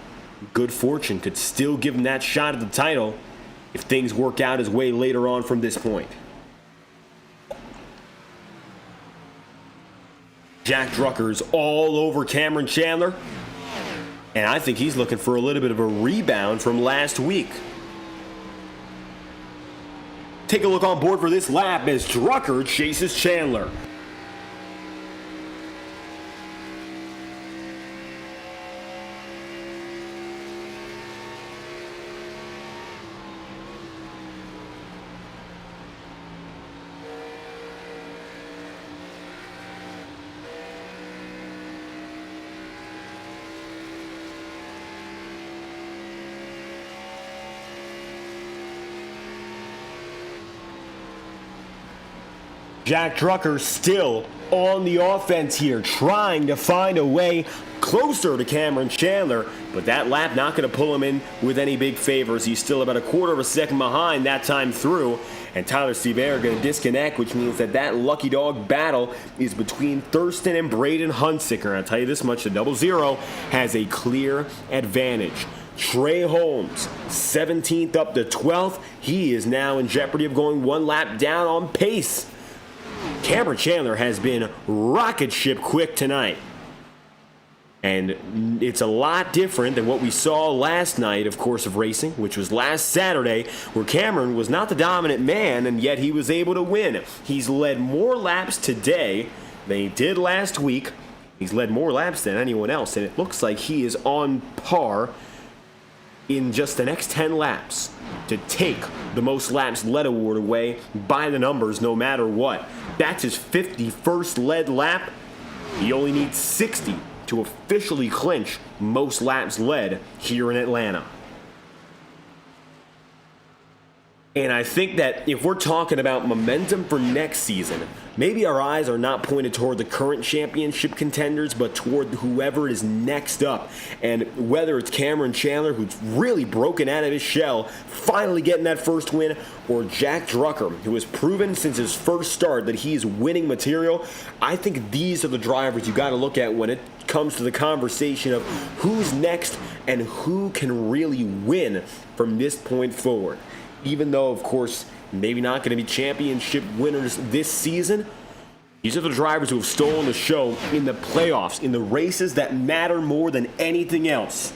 good fortune could still give him that shot at the title if things work out his way later on from this point. Jack Drucker's all over Cameron Chandler, and I think he's looking for a little bit of a rebound from last week. Take a look on board for this lap as Drucker chases Chandler. Jack Drucker still on the offense here, trying to find a way closer to Cameron Chandler, but that lap not going to pull him in with any big favors. He's still about a quarter of a second behind that time through, and Tyler Sevier going to disconnect, which means that lucky dog battle is between Thurston and Braden Hunsicker. I'll tell you this much, the 00 has a clear advantage. Trey Holmes, 17th up to 12th. He is now in jeopardy of going one lap down on pace. Cameron Chandler has been rocket ship quick tonight. And it's a lot different than what we saw last night, of course, of racing, which was last Saturday, where Cameron was not the dominant man, and yet he was able to win. He's led more laps today than he did last week. He's led more laps than anyone else, and it looks like he is on par in just the next 10 laps to take the most laps led award away by the numbers no matter what. That's his 51st led lap. He only needs 60 to officially clinch most laps led here in Atlanta. And I think that if we're talking about momentum for next season, maybe our eyes are not pointed toward the current championship contenders, but toward whoever is next up. And whether it's Cameron Chandler, who's really broken out of his shell, finally getting that first win, or Jack Drucker, who has proven since his first start that he is winning material, I think these are the drivers you got to look at when it comes to the conversation of who's next and who can really win from this point forward. Even though, of course, maybe not going to be championship winners this season, these are the drivers who have stolen the show in the playoffs, in the races that matter more than anything else.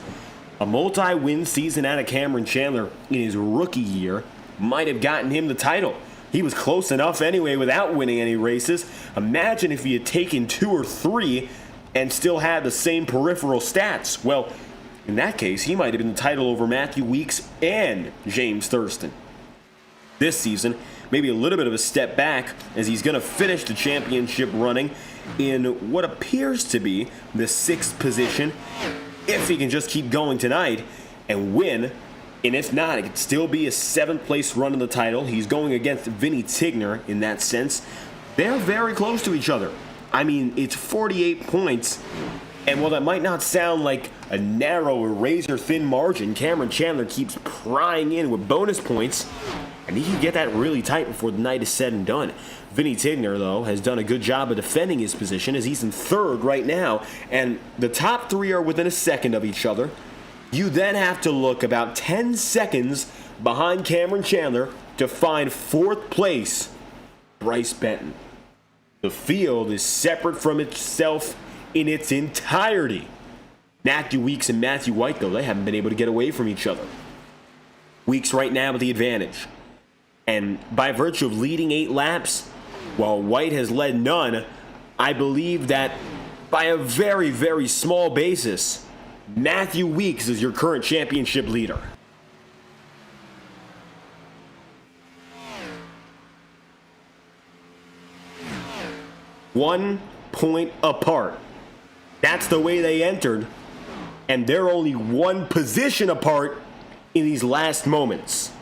A multi-win season out of Cameron Chandler in his rookie year might have gotten him the title. He was close enough anyway without winning any races. Imagine if he had taken 2 or 3 and still had the same peripheral stats. Well, in that case, he might have been the title over Matthew Weeks and James Thurston. this season. Maybe a little bit of a step back as he's going to finish the championship running in what appears to be the 6th position if he can just keep going tonight and win. And if not, it could still be a 7th place run in the title. He's going against Vinny Tigner in that sense. They're very close to each other. I mean, it's 48 points. And while that might not sound like a narrow or razor-thin margin, Cameron Chandler keeps prying in with bonus points. And he can get that really tight before the night is said and done. Vinny Tigner, though, has done a good job of defending his position as he's in 3rd right now. And the top 3 are within a second of each other. You then have to look about 10 seconds behind Cameron Chandler to find 4th place, Bryce Benton. The field is separate from itself in its entirety. Matthew Weeks and Matthew White, though, they haven't been able to get away from each other. Weeks right now with the advantage. And by virtue of leading 8 laps, while White has led none, I believe that by a very, very small basis, Matthew Weeks is your current championship leader. One point apart. That's the way they entered, and they're only 1 position apart in these last moments.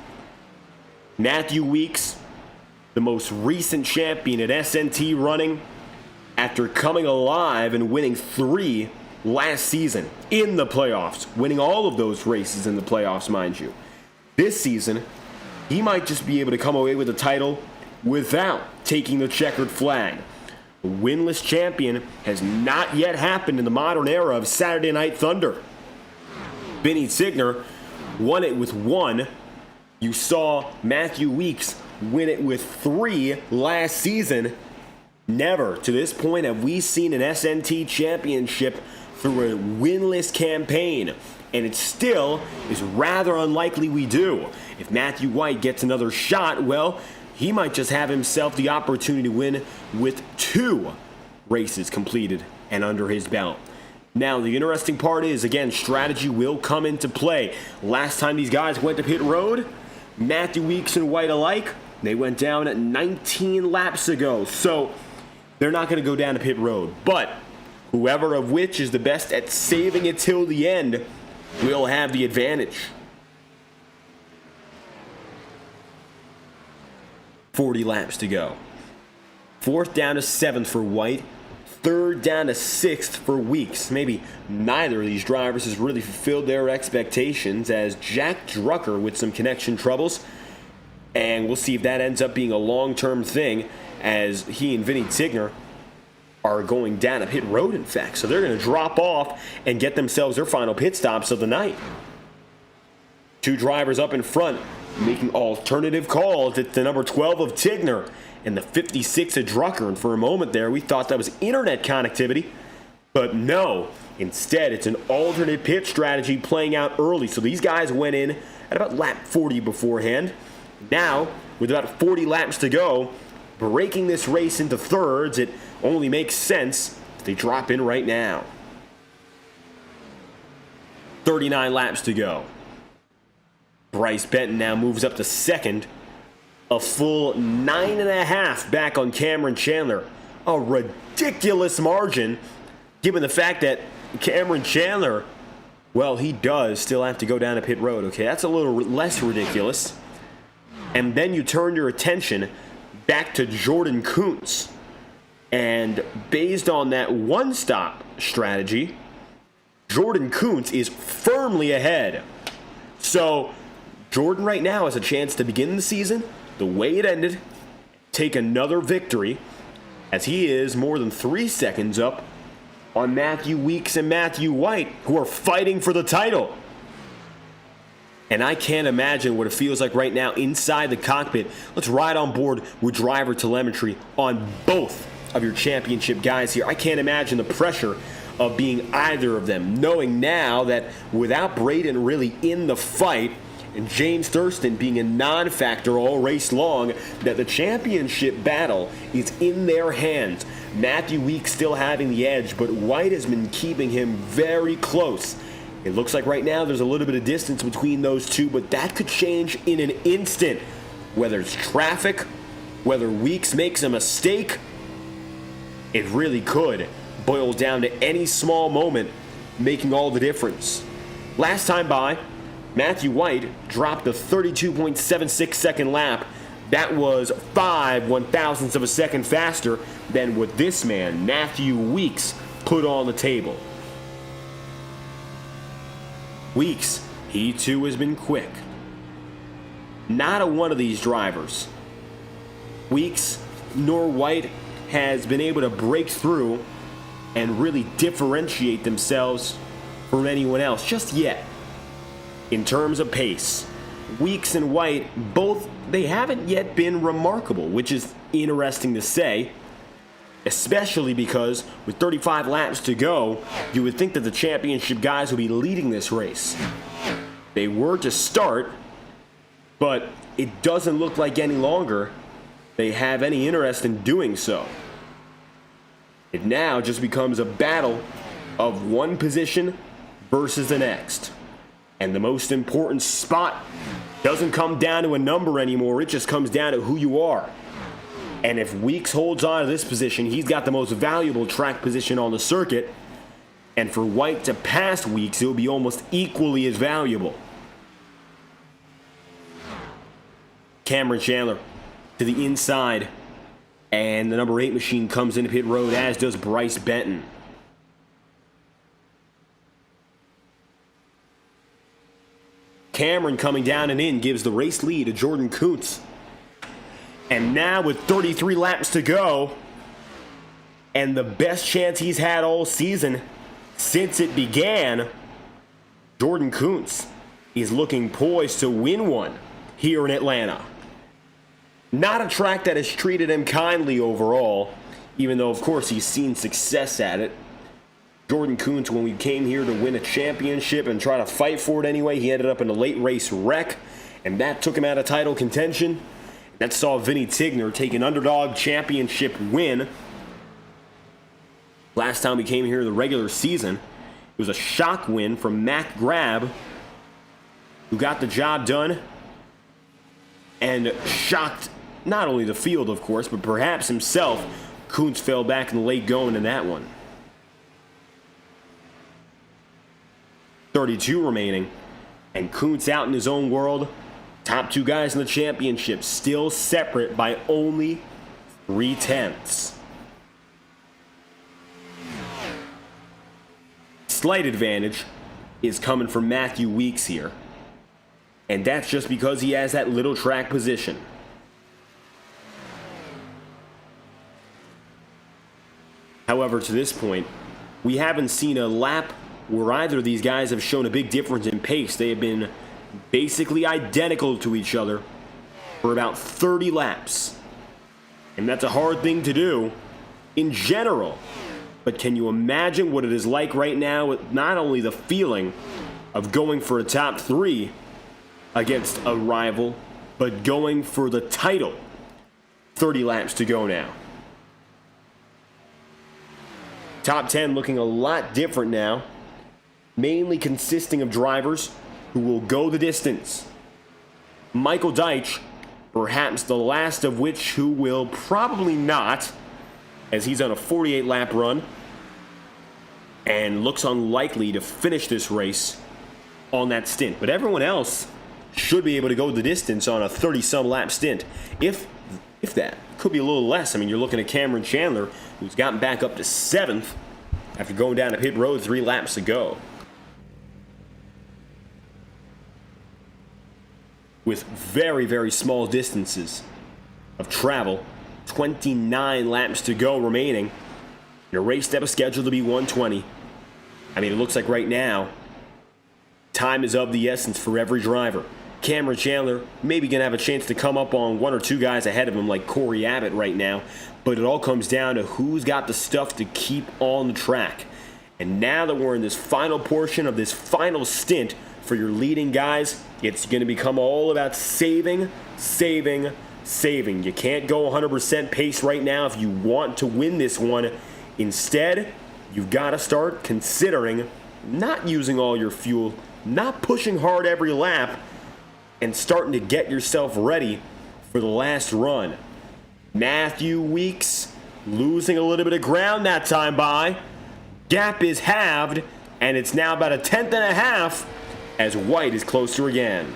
Matthew Weeks, the most recent champion at SNT running, after coming alive and winning 3 last season in the playoffs, winning all of those races in the playoffs, mind you. This season, he might just be able to come away with the title without taking the checkered flag. The winless champion has not yet happened in the modern era of Saturday Night Thunder. Vinny Tigner won it with 1. You saw Matthew Weeks win it with 3 last season. Never to this point have we seen an SNT championship through a winless campaign. And it still is rather unlikely we do. If Matthew White gets another shot, well, he might just have himself the opportunity to win with 2 races completed and under his belt. Now, the interesting part is, again, strategy will come into play. Last time these guys went to pit road, Matthew Weeks and White alike, they went down at 19 laps ago. So they're not going to go down to pit road. But whoever of which is the best at saving it till the end will have the advantage. 40 laps to go. 4th down to 7th for White. 3rd down to 6th for Weeks. Maybe neither of these drivers has really fulfilled their expectations, as Jack Drucker with some connection troubles. And we'll see if that ends up being a long-term thing, as he and Vinny Tigner are going down a pit road, in fact. So they're going to drop off and get themselves their final pit stops of the night. 2 drivers up in front making alternative calls. It's the number 12 of Tigner and the 56 of Drucker. And for a moment there, we thought that was internet connectivity. But no, instead, it's an alternate pit strategy playing out early. So these guys went in at about lap 40 beforehand. Now, with about 40 laps to go, breaking this race into thirds, it only makes sense if they drop in right now. 39 laps to go. Bryce Benton now moves up to 2nd. A full 9.5 back on Cameron Chandler. A ridiculous margin, given the fact that Cameron Chandler, well, he does still have to go down to pit road. Okay, that's a little less ridiculous. And then you turn your attention back to Jordan Kuntz. And based on that one-stop strategy, Jordan Kuntz is firmly ahead. So Jordan right now has a chance to begin the season the way it ended, take another victory, as he is more than 3 seconds up on Matthew Weeks and Matthew White, who are fighting for the title. And I can't imagine what it feels like right now inside the cockpit. Let's ride on board with driver telemetry on both of your championship guys here. I can't imagine the pressure of being either of them, knowing now that without Braden really in the fight and James Thurston being a non-factor all race long, that the championship battle is in their hands. Matthew Weeks still having the edge, but White has been keeping him very close. It looks like right now there's a little bit of distance between those two, but that could change in an instant whether it's traffic, whether Weeks makes a mistake, it really could boil down to any small moment making all the difference. Last time by, Matthew White dropped a 32.76 second lap. That was 5/1000ths of a second faster than what this man, Matthew Weeks, put on the table. Weeks, he too has been quick. Not a one of these drivers, Weeks nor White, has been able to break through and really differentiate themselves from anyone else just yet. In terms of pace, Weeks and White, both, they haven't yet been remarkable, which is interesting to say, especially because with 35 laps to go, you would think that the championship guys would be leading this race. They were to start, but it doesn't look like any longer they have any interest in doing so. It now just becomes a battle of one position versus the next. And the most important spot doesn't come down to a number anymore, it just comes down to who you are. And if Weeks holds on to this position, he's got the most valuable track position on the circuit. And for White to pass Weeks, it will be almost equally as valuable. Cameron Chandler to the inside. And the number 8 machine comes into pit road, as does Bryce Benton. Cameron coming down and in gives the race lead to Jordan Kuntz. And now with 33 laps to go, and the best chance he's had all season since it began, Jordan Kuntz is looking poised to win one here in Atlanta. Not a track that has treated him kindly overall, even though of course he's seen success at it. Jordan Kuntz, when we came here to win a championship and try to fight for it anyway, he ended up in a late race wreck, and that took him out of title contention. That saw Vinny Tigner take an underdog championship win. Last time we came here in the regular season, it was a shock win from Mac Grab, who got the job done and shocked not only the field, of course, but perhaps himself. Kuntz fell back in the late going in that one. 32 remaining, and Kuntz out in his own world. Top 2 guys in the championship, still separate by only 0.3. Slight advantage is coming from Matthew Weeks here, and that's just because he has that little track position. However, to this point, we haven't seen a lap where either of these guys have shown a big difference in pace. They have been basically identical to each other for about 30 laps. And that's a hard thing to do in general. But can you imagine what it is like right now with not only the feeling of going for a top 3 against a rival, but going for the title? 30 laps to go now. Top 10 looking a lot different now, mainly consisting of drivers who will go the distance. Michael Deitch, perhaps the last of which who will probably not, as he's on a 48 lap run and looks unlikely to finish this race on that stint. But everyone else should be able to go the distance on a 30-some lap stint. If that. Could be a little less. I mean, you're looking at Cameron Chandler, who's gotten back up to 7th after going down to pit road 3 laps to go. With very, very small distances of travel, 29 laps to go remaining in a race that was scheduled to be 120. I mean, it looks like right now, time is of the essence for every driver. Cameron Chandler maybe going to have a chance to come up on 1 or 2 guys ahead of him like Corey Abbott right now, but it all comes down to who's got the stuff to keep on the track. And now that we're in this final portion of this final stint for your leading guys, it's going to become all about saving. You can't go 100% pace right now if you want to win this one. Instead, you've got to start considering not using all your fuel, not pushing hard every lap, and starting to get yourself ready for the last run. Matthew Weeks losing a little bit of ground that time by. Gap is halved, and it's now about a tenth and a half as White is closer again.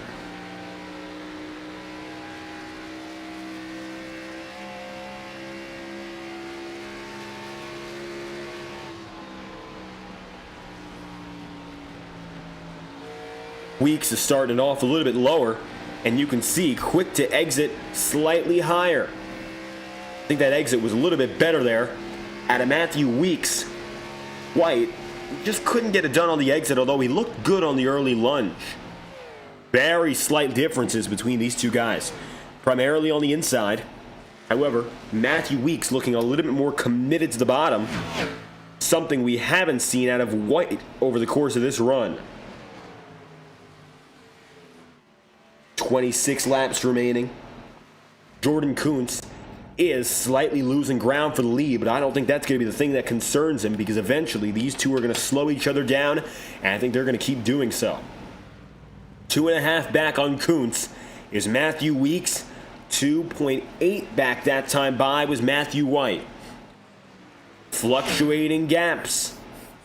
Weeks is starting off a little bit lower, and you can see quick to exit slightly higher. I think that exit was a little bit better there out of Matthew Weeks. White just couldn't get it done on the exit, although he looked good on the early lunge. Very slight differences between these two guys, primarily on the inside. However, Matthew Weeks looking a little bit more committed to the bottom, something we haven't seen out of White over the course of this run. 26 laps remaining. Jordan Kuntz is slightly losing ground for the lead, but I don't think that's going to be the thing that concerns him, because eventually these two are going to slow each other down, and I think they're going to keep doing so. 2.5 back on Kuntz is Matthew Weeks. 2.8 back that time by was Matthew White. Fluctuating gaps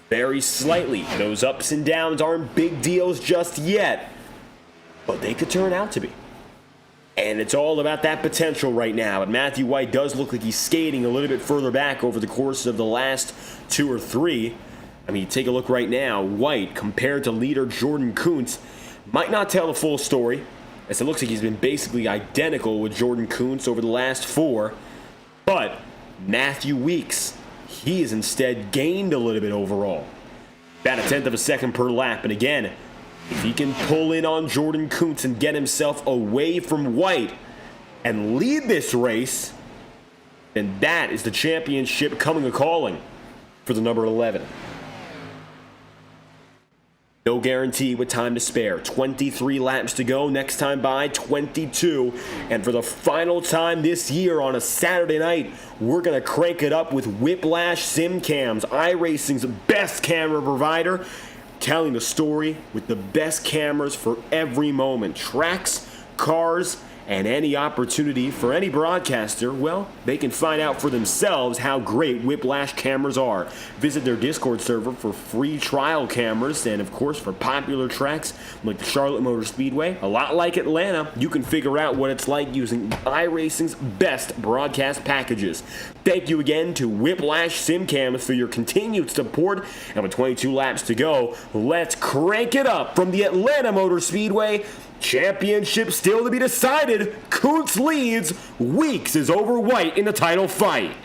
very slightly. Those ups and downs aren't big deals just yet, but they could turn out to be. And it's all about that potential right now. And Matthew White does look like he's skating a little bit further back over the course of the last 2 or 3. I mean, take a look right now. White, compared to leader Jordan Kuntz, might not tell the full story, as it looks like he's been basically identical with Jordan Kuntz over the last 4. But Matthew Weeks, he has instead gained a little bit overall. About a tenth of a second per lap. And again, if he can pull in on Jordan Kuntz and get himself away from White and lead this race, then that is the championship coming a-calling for the number 11. No guarantee with time to spare. 23 laps to go. Next time by, 22. And for the final time this year on a Saturday night, we're going to crank it up with Whiplash SimCams, iRacing's best camera provider, telling the story with the best cameras for every moment. Tracks, cars, and any opportunity for any broadcaster, well, they can find out for themselves how great Whiplash cameras are. Visit their Discord server for free trial cameras, and of course for popular tracks like the Charlotte Motor Speedway, a lot like Atlanta, you can figure out what it's like using iRacing's best broadcast packages. Thank you again to Whiplash SimCams for your continued support, and with 22 laps to go, let's crank it up from the Atlanta Motor Speedway. Championship still to be decided. Kuntz leads. Weeks is over White in the title fight.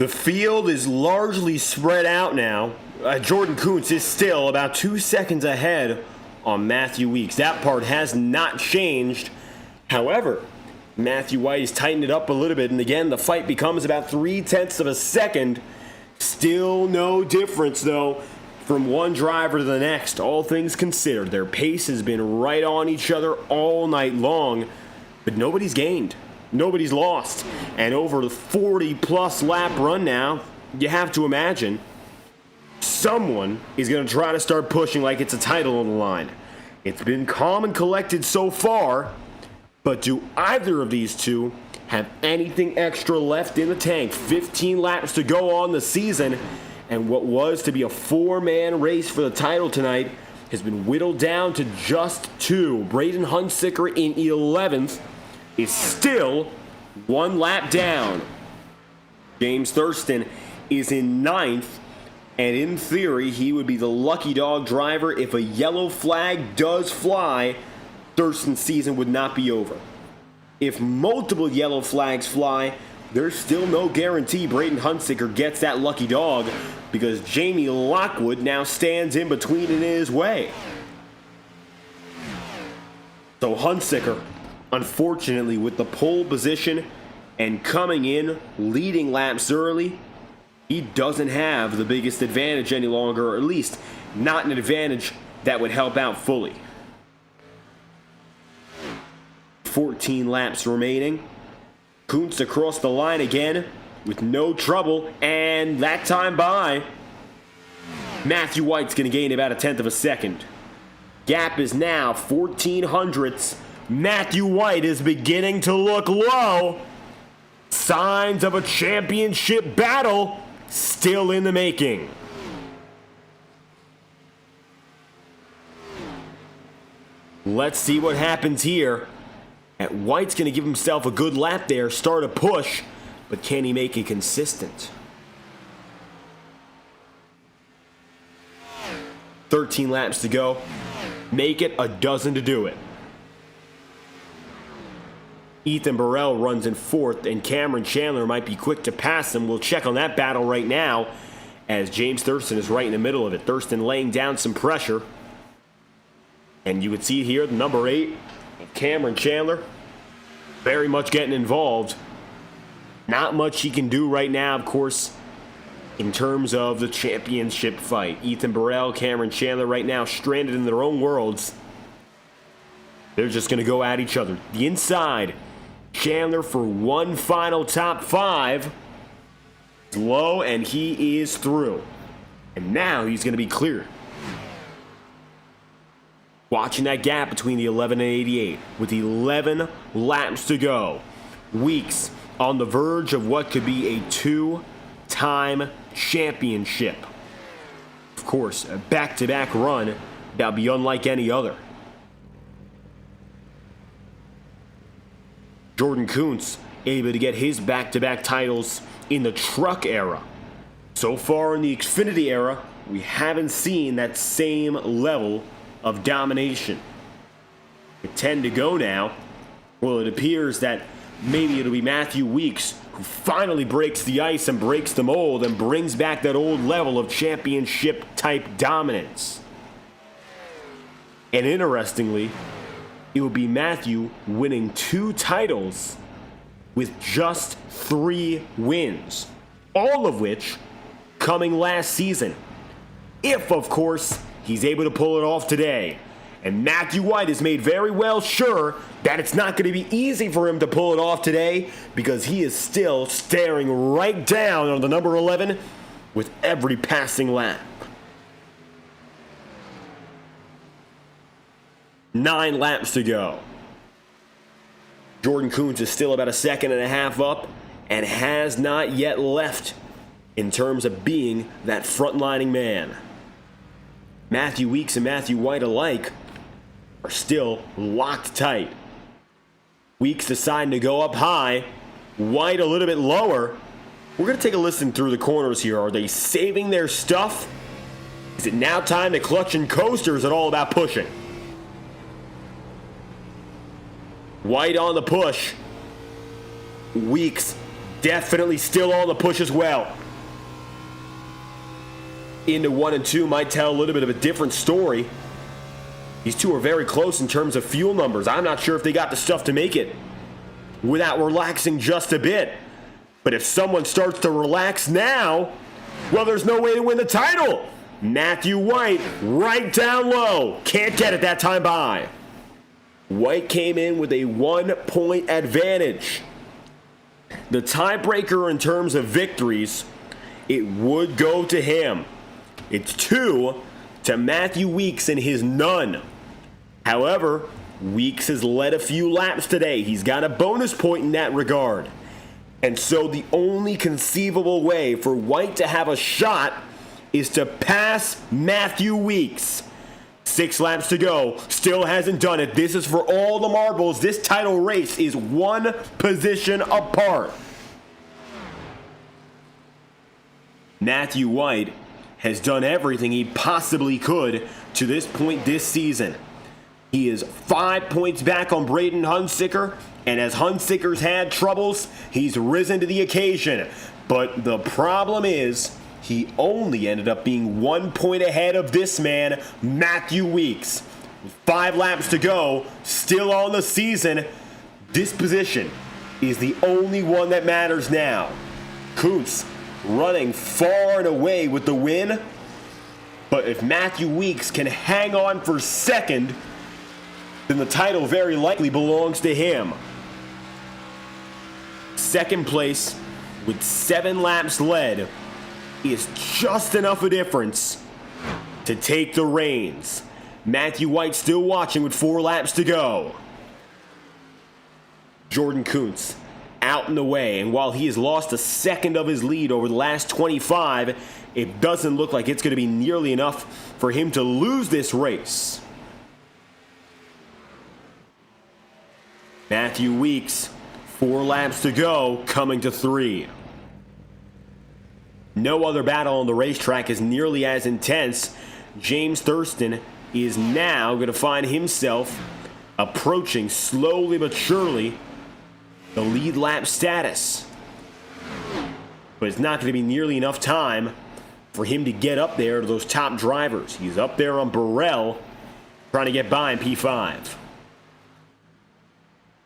The field is largely spread out now. Jordan Kuntz is still about 2 seconds ahead on Matthew Weeks. That part has not changed. However, Matthew White has tightened it up a little bit, and again, the fight becomes about 0.3 of a second. Still no difference, though, from one driver to the next. All things considered, their pace has been right on each other all night long, but nobody's gained. Nobody's lost. And over the 40-plus lap run now, you have to imagine someone is going to try to start pushing like it's a title on the line. It's been calm and collected so far, but do either of these two have anything extra left in the tank? 15 laps to go on the season, and what was to be a 4-man race for the title tonight has been whittled down to just 2. Braden Hunsicker in 11th is still 1 lap down. James Thurston is in 9th, and in theory, he would be the lucky dog driver. If a yellow flag does fly, Thurston's season would not be over. If multiple yellow flags fly, there's still no guarantee Braden Hunsicker gets that lucky dog, because Jamie Lockwood now stands in between and in his way. So Hunsicker, unfortunately, with the pole position and coming in, leading laps early, he doesn't have the biggest advantage any longer, or at least not an advantage that would help out fully. 14 laps remaining. Kuntz across the line again with no trouble, and that time by, Matthew White's going to gain about 1/10 of a second. Gap is now 14 hundredths. Matthew White is beginning to look low. Signs of a championship battle still in the making. Let's see what happens here. And White's going to give himself a good lap there, start a push, but can he make it consistent? 13 laps to go. Make it a dozen to do it. Ethan Burrell runs in 4th, and Cameron Chandler might be quick to pass him. We'll check on that battle right now, as James Thurston is right in the middle of it. Thurston laying down some pressure. And you would see here the number 8, Cameron Chandler, very much getting involved. Not much he can do right now, of course, in terms of the championship fight. Ethan Burrell, Cameron Chandler right now stranded in their own worlds. They're just going to go at each other. The inside, Chandler for one final top 5. It's low, and he is through. And now he's going to be cleared. Watching that gap between the 11 and 88 with 11 laps to go. Weeks on the verge of what could be a 2-time championship. Of course, a back-to-back run that would be unlike any other. Jordan Kuntz able to get his back-to-back titles in the truck era. So far in the Xfinity era, we haven't seen that same level of domination. With 10 to go now, well, it appears that maybe it'll be Matthew Weeks who finally breaks the ice and breaks the mold and brings back that old level of championship-type dominance. And interestingly, it will be Matthew winning 2 titles with just 3 wins, all of which coming last season. If, of course, he's able to pull it off today. And Matthew White has made very well sure that it's not going to be easy for him to pull it off today, because he is still staring right down on the number 11 with every passing lap. 9 laps to go. Jordan Kuntz is still about 1.5 seconds up and has not yet left in terms of being that frontlining man. Matthew Weeks and Matthew White alike are still locked tight. Weeks deciding to go up high, White a little bit lower. We're going to take a listen through the corners here. Are they saving their stuff? Is it now time to clutch and coast, or is it all about pushing? White on the push. Weeks definitely still on the push as well. Into 1 and 2 might tell a little bit of a different story. These two are very close in terms of fuel numbers. I'm not sure if they got the stuff to make it without relaxing just a bit. But if someone starts to relax now, well, there's no way to win the title. Matthew White right down low. Can't get it that time by. White came in with a 1-point advantage. The tiebreaker in terms of victories, it would go to him. It's 2 to Matthew Weeks and his none. However, Weeks has led a few laps today. He's got a bonus point in that regard. And so the only conceivable way for White to have a shot is to pass Matthew Weeks. 6 laps to go. Still hasn't done it. This is for all the marbles. This title race is 1 position apart. Matthew White has done everything he possibly could to this point this season. He is 5 points back on Braden Hunsicker, and as Hunsicker's had troubles, he's risen to the occasion. But the problem is, he only ended up being 1 point ahead of this man, Matthew Weeks. With 5 laps to go, still on the season, this position is the only one that matters now. Kuntz running far and away with the win, but if Matthew Weeks can hang on for second, then the title very likely belongs to him. Second place with 7 laps led is just enough a difference to take the reins. Matthew White still watching with 4 laps to go. Jordan Kuntz out in the way, and while he has lost a second of his lead over the last 25, it doesn't look like it's going to be nearly enough for him to lose this race. Matthew Weeks, 4 laps to go, coming to 3. No other battle on the racetrack is nearly as intense. James Thurston is now going to find himself approaching slowly but surely the lead lap status. But it's not going to be nearly enough time for him to get up there to those top drivers. He's up there on Burrell, trying to get by in P5.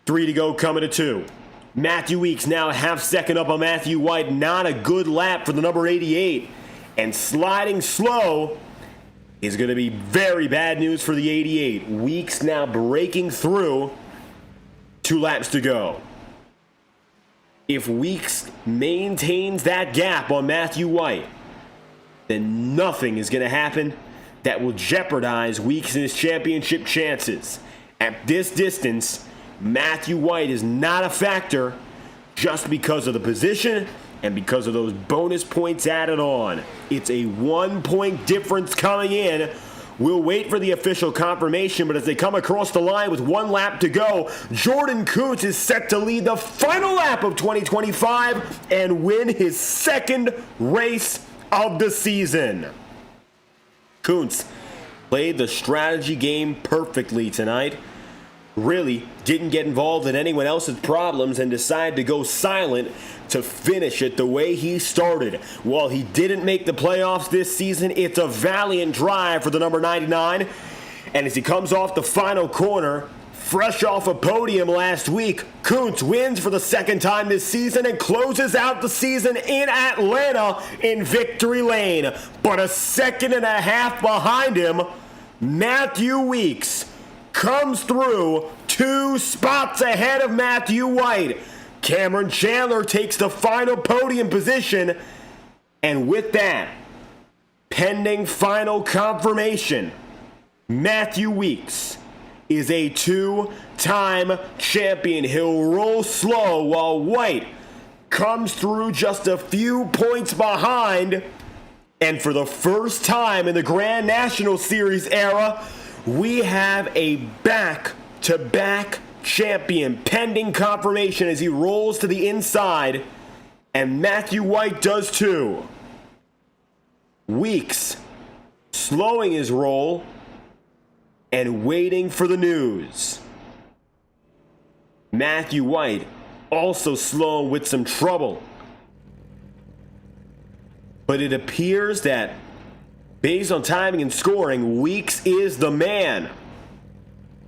3 to go, coming to 2. Matthew Weeks now a half second up on Matthew White. Not a good lap for the number 88. And sliding slow is going to be very bad news for the 88. Weeks now breaking through. 2 laps to go. If Weeks maintains that gap on Matthew White, then nothing is going to happen that will jeopardize Weeks and his championship chances. At this distance, Matthew White is not a factor just because of the position and because of those bonus points added on. It's a 1-point difference coming in. We'll wait for the official confirmation, but as they come across the line with 1 lap to go, Jordan Kuntz is set to lead the final lap of 2025 and win his 2nd race of the season. Kuntz played the strategy game perfectly tonight. Really didn't get involved in anyone else's problems and decided to go silent to finish it the way he started. While he didn't make the playoffs this season, it's a valiant drive for the number 99. And as he comes off the final corner, fresh off a podium last week, Kuntz wins for the 2nd time this season and closes out the season in Atlanta in victory lane. But a 2.5 seconds behind him, Matthew Weeks comes through 2 spots ahead of Matthew White. Cameron Chandler takes the final podium position, and with that, pending final confirmation, Matthew Weeks is a 2-time champion. He'll roll slow while White comes through just a few points behind, and for the first time in the Grand National Series era, we have a back-to-back champion pending confirmation as he rolls to the inside, and Matthew White does too. Weeks slowing his roll and waiting for the news. Matthew White also slow with some trouble. But it appears that, based on timing and scoring, Weeks is the man.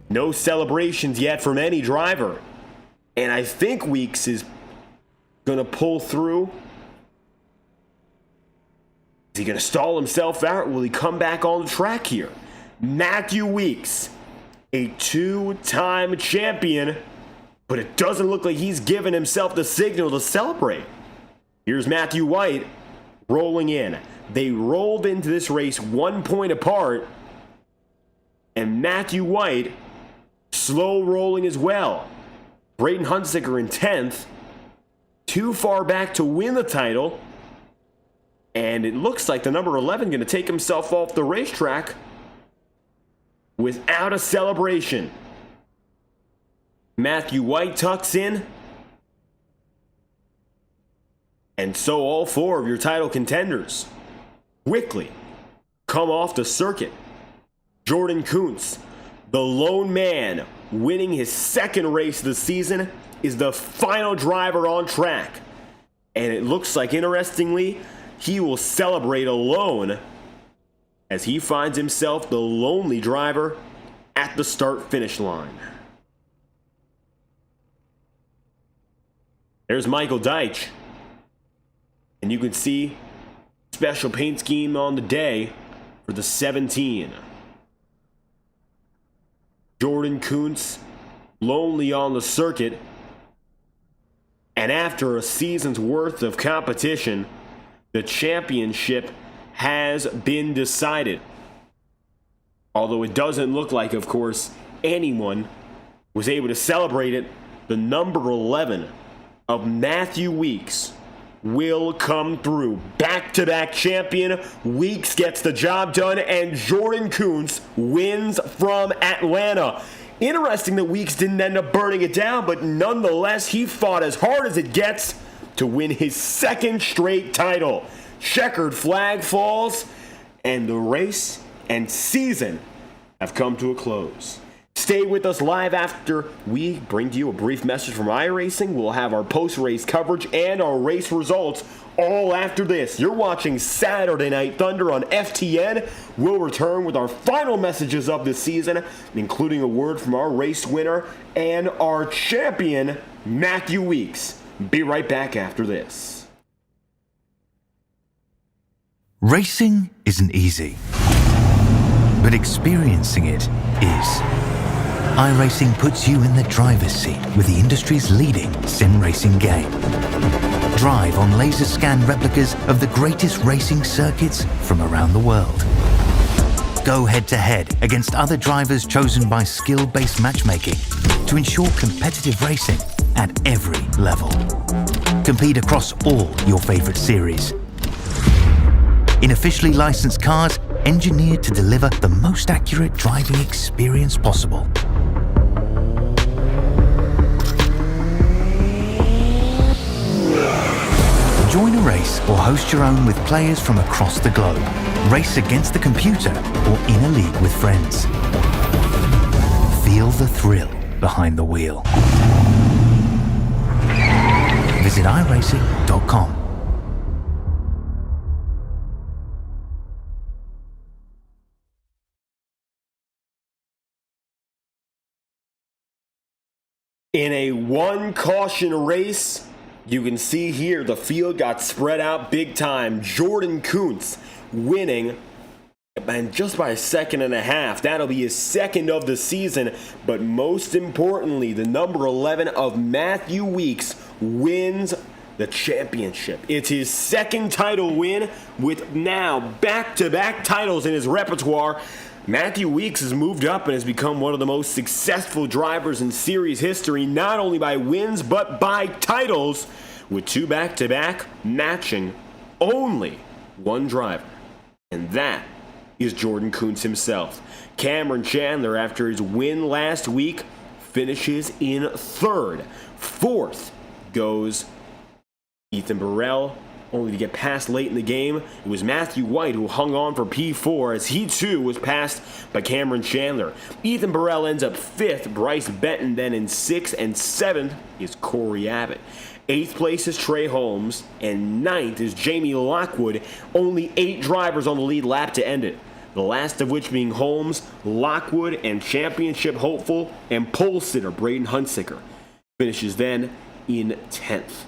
No celebrations yet from any driver. And I think Weeks is going to pull through. Is he going to stall himself out? Will he come back on the track here? Matthew Weeks, a two-time champion, but it doesn't look like he's given himself the signal to celebrate. Here's Matthew White rolling in. They rolled into this race 1 point apart, and Matthew White slow rolling as well. Braden Hunsicker in 10th, too far back to win the title, and it looks like the number 11 going to take himself off the racetrack without a celebration. Matthew White tucks in, and so all four of your title contenders quickly come off the circuit. Jordan Kuntz, the lone man winning his second race of the season, is the final driver on track. And it looks like, interestingly, he will celebrate alone as he finds himself the lonely driver at the start-finish line. There's Michael Deitch. And you can see special paint scheme on the day for the 17. Jordan Kuntz, lonely on the circuit. And after a season's worth of competition, the championship has been decided. Although it doesn't look like, of course, anyone was able to celebrate it, the number 11 of Matthew Weeks will come through. Back-to-back champion. Weeks gets the job done, and Jordan Kuntz wins from Atlanta. Interesting that Weeks didn't end up burning it down, but nonetheless, he fought as hard as it gets to win his second straight title. Checkered flag falls, and the race and season have come to a close. Stay with us live after we bring to you a brief message from iRacing. We'll have our post-race coverage and our race results all after this. You're watching Saturday Night Thunder on FTN. We'll return with our final messages of the season, including a word from our race winner and our champion, Matthew Weeks. Be right back after this. Racing isn't easy, but experiencing it is. iRacing puts you in the driver's seat with the industry's leading sim racing game. Drive on laser scan replicas of the greatest racing circuits from around the world. Go head-to-head against other drivers chosen by skill-based matchmaking to ensure competitive racing at every level. Compete across all your favorite series. In officially licensed cars engineered to deliver the most accurate driving experience possible. Join a race or host your own with players from across the globe. Race against the computer or in a league with friends. Feel the thrill behind the wheel. Visit iRacing.com. In a one caution race, you can see here the field got spread out big time. Jordan Kuntz winning, and just by a second and a half. That'll be his second of the season. But most importantly, the number 11 of Matthew Weeks wins the championship. It's his second title win with now back-to-back titles in his repertoire. Matthew Weeks has moved up and has become one of the most successful drivers in series history, not only by wins but by titles, with two back-to-back matching only one driver, and that is Jordan Kuntz himself. Cameron Chandler, after his win last week, finishes in third. Fourth goes Ethan Burrell, only to get passed late in the game. It was Matthew White who hung on for P4 as he too was passed by Cameron Chandler. Ethan Burrell ends up 5th, Bryce Benton then in 6th, and 7th is Corey Abbott. 8th place is Trey Holmes, and 9th is Jamie Lockwood. Only 8 drivers on the lead lap to end it. The last of which being Holmes, Lockwood, and championship hopeful and pole sitter Braden Hunsicker. Finishes then in 10th.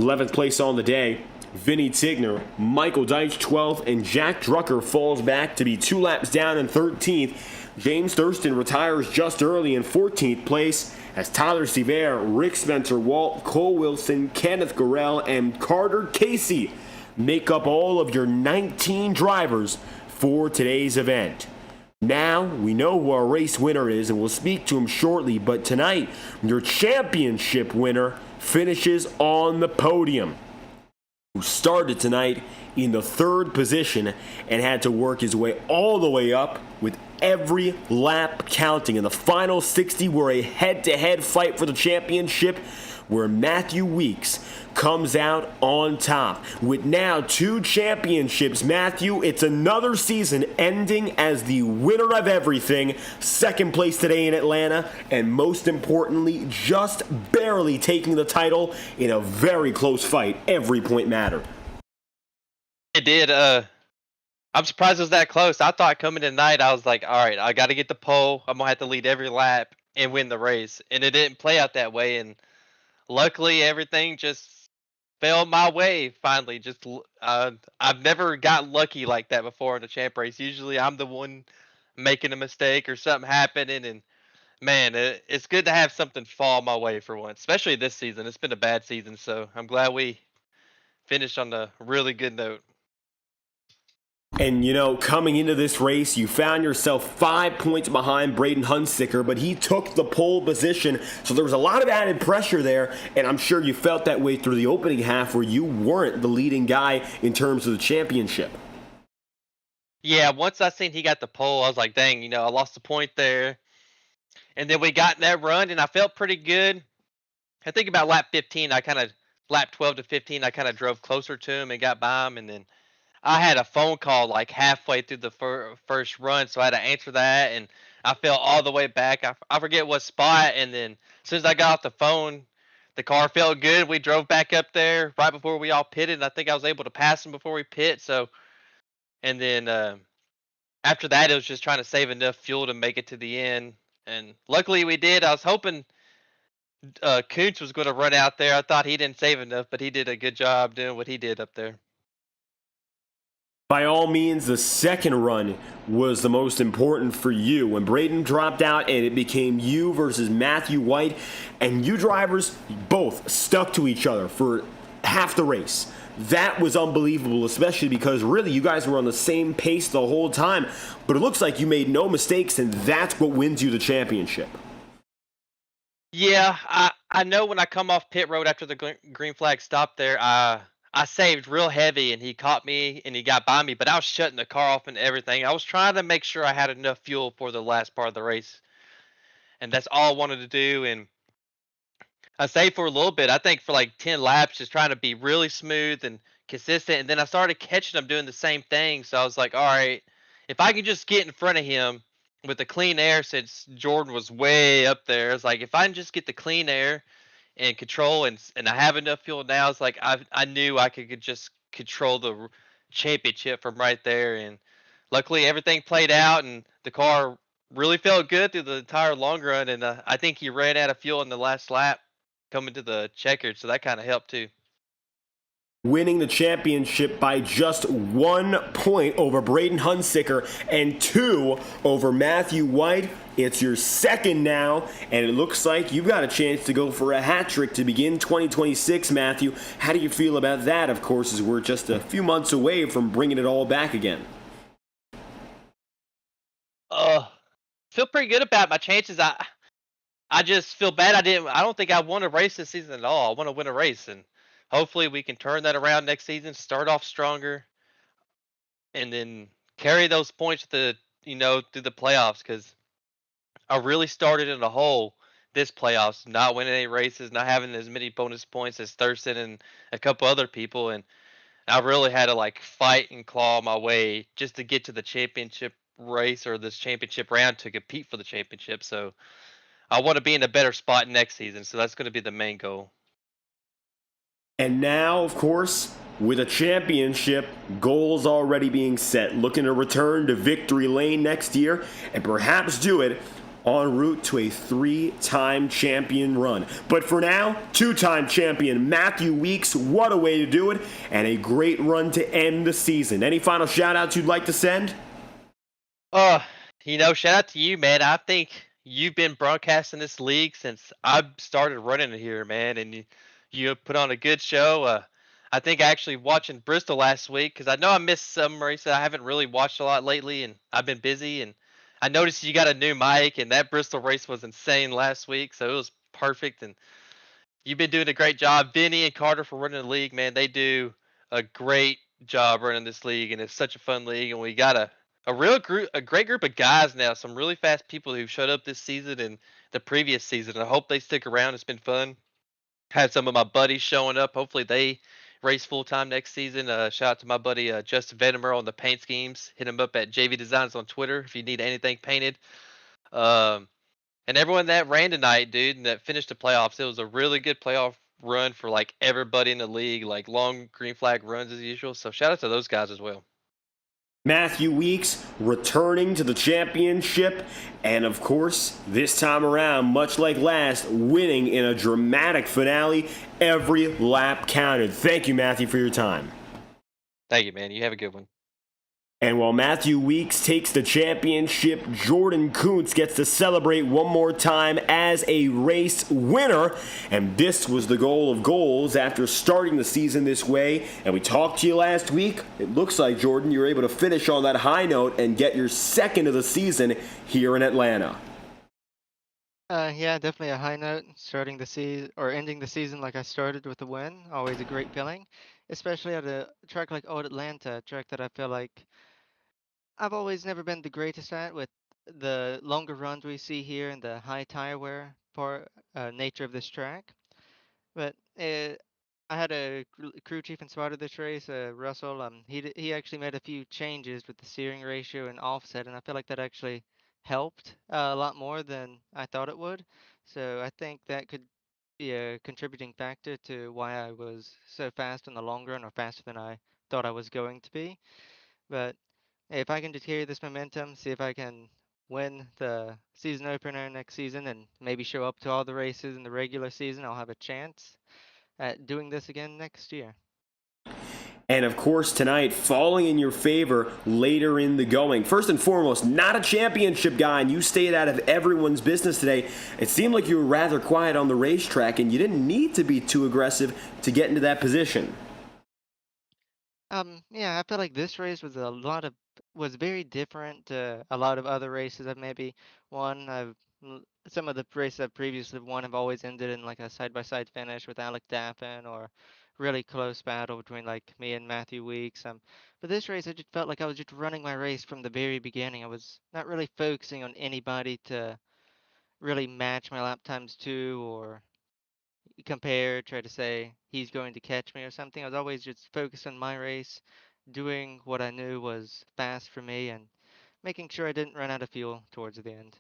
11th place on the day, Vinny Tigner, Michael Deitch 12th, and Jack Drucker falls back to be 2 laps down in 13th. James Thurston retires just early in 14th place as Tyler Sevier, Rick Spencer, Walt, Cole Wilson, Kenneth Gorell, and Carter Casey make up all of your 19 drivers for today's event. Now we know who our race winner is and we'll speak to him shortly, but tonight your championship winner finishes on the podium, who started tonight in the 3rd position and had to work his way all the way up with every lap counting. In the final 60 were a head-to-head fight for the championship where Matthew Weeks comes out on top. With now 2 championships, Matthew, it's another season ending as the winner of everything. 2nd place today in Atlanta, and most importantly, just barely taking the title in a very close fight. Every point mattered. It did. I'm surprised it was that close. I thought coming tonight, I was like, all right, I got to get the pole. I'm going to have to lead every lap and win the race. And it didn't play out that way. And luckily, everything just fell my way finally. I've never got lucky like that before in a champ race. Usually I'm the one making a mistake or something happening. And man, it's good to have something fall my way for once, especially this season. It's been a bad season. So I'm glad we finished on a really good note. And, you know, coming into this race, you found yourself 5 points behind Braden Hunsicker, but he took the pole position, so there was a lot of added pressure there, and I'm sure you felt that way through the opening half where you weren't the leading guy in terms of the championship. Yeah, once I seen he got the pole, I was like, dang, you know, I lost a point there. And then we got in that run, and I felt pretty good. I think about lap 15, lap 12 to 15, I kind of drove closer to him and got by him, and then I had a phone call like halfway through the first run, so I had to answer that, and I fell all the way back. I forget what spot, and then as soon as I got off the phone, the car felt good. We drove back up there right before we all pitted, and I think I was able to pass him before we pit. So, and then after that, it was just trying to save enough fuel to make it to the end, and luckily we did. I was hoping Kuntz was going to run out there. I thought he didn't save enough, but he did a good job doing what he did up there. By all means, the second run was the most important for you. When Braden dropped out and it became you versus Matthew White, and you drivers both stuck to each other for half the race. That was unbelievable, especially because really you guys were on the same pace the whole time. But it looks like you made no mistakes, and that's what wins you the championship. Yeah, I know when I come off pit road after the green flag stopped there, I saved real heavy and he caught me and he got by me, but I was shutting the car off and everything. I was trying to make sure I had enough fuel for the last part of the race. And that's all I wanted to do. And I saved for a little bit, I think for like 10 laps, just trying to be really smooth and consistent. And then I started catching him doing the same thing. So I was like, all right, if I can just get in front of him with the clean air, since Jordan was way up there, it's like, if I can just get the clean air and control, and I have enough fuel now, it's like I knew I could just control the championship from right there. And luckily everything played out and the car really felt good through the entire long run. And I think he ran out of fuel in the last lap coming to the checkered, so that kind of helped too. Winning the championship by just 1 point over Braden Hunsicker and 2 over Matthew White. It's your second now, and it looks like you've got a chance to go for a hat trick to begin 2026, Matthew. How do you feel about that, of course, as we're just a few months away from bringing it all back again? Feel pretty good about my chances. I just feel bad I don't think I won a race this season at all. I want to win a race, and hopefully we can turn that around next season, start off stronger, and then carry those points through the playoffs, because I really started in a hole this playoffs, not winning any races, not having as many bonus points as Thurston and a couple other people. And I really had to like fight and claw my way just to get to the championship race or this championship round to compete for the championship. So I want to be in a better spot next season. So that's going to be the main goal. And now, of course, with a championship, goals already being set, looking to return to victory lane next year and perhaps do it en route to a 3-time champion run. But for now, 2-time champion Matthew Weeks, what a way to do it, and a great run to end the season. Any final shout-outs you'd like to send? Shout out to you, man. I think you've been broadcasting this league since I started running it here, man, and you put on a good show. I think actually watching Bristol last week because I know I missed some races. I haven't really watched a lot lately, and I've been busy. And I noticed you got a new mic, and that Bristol race was insane last week, so it was perfect. And you've been doing a great job, Vinny and Carter, for running the league, man. They do a great job running this league, and it's such a fun league. And we got a great group of guys now. Some really fast people who showed up this season and the previous season. I hope they stick around. It's been fun. Had some of my buddies showing up. Hopefully they race full time next season. Shout out to my buddy Justin Vedimer on the paint schemes. Hit him up at JV Designs on Twitter if you need anything painted. Um, and everyone that ran tonight, dude, and that finished the playoffs. It was a really good playoff run for like everybody in the league, like long green flag runs as usual. So shout out to those guys as well. Matthew Weeks returning to the championship, and of course, this time around, much like last, winning in a dramatic finale. Every lap counted. Thank you, Matthew, for your time. Thank you, man. You have a good one. And while Matthew Weeks takes the championship, Jordan Kuntz gets to celebrate one more time as a race winner. And this was the goal of goals after starting the season this way. And we talked to you last week. It looks like, Jordan, you were able to finish on that high note and get your second of the season here in Atlanta. Yeah, definitely a high note. Starting the season or ending the season like I started with a win, always a great feeling, especially at a track like Old Atlanta, a track that I feel like I've always never been the greatest at with the longer runs we see here and the high tire wear part nature of this track. But I had a crew chief and spotter this race, Russell. He actually made a few changes with the steering ratio and offset, and I feel like that actually helped a lot more than I thought it would. So I think that could be a contributing factor to why I was so fast in the long run, or faster than I thought I was going to be. But if I can just carry this momentum, see if I can win the season opener next season, and maybe show up to all the races in the regular season, I'll have a chance at doing this again next year. And of course, tonight, falling in your favor later in the going. First and foremost, not a championship guy, and you stayed out of everyone's business today. It seemed like you were rather quiet on the racetrack, and you didn't need to be too aggressive to get into that position. Yeah, I feel like this race was very different to a lot of other races I've maybe won. Some of the races I've previously won have always ended in like a side-by-side finish with Alec Daffin, or really close battle between like me and Matthew Weeks. But this race I just felt like I was just running my race from the very beginning. I was not really focusing on anybody to really match my lap times to, or compare, try to say he's going to catch me or something. I was always just focused on my race, doing what I knew was fast for me, and making sure I didn't run out of fuel towards the end.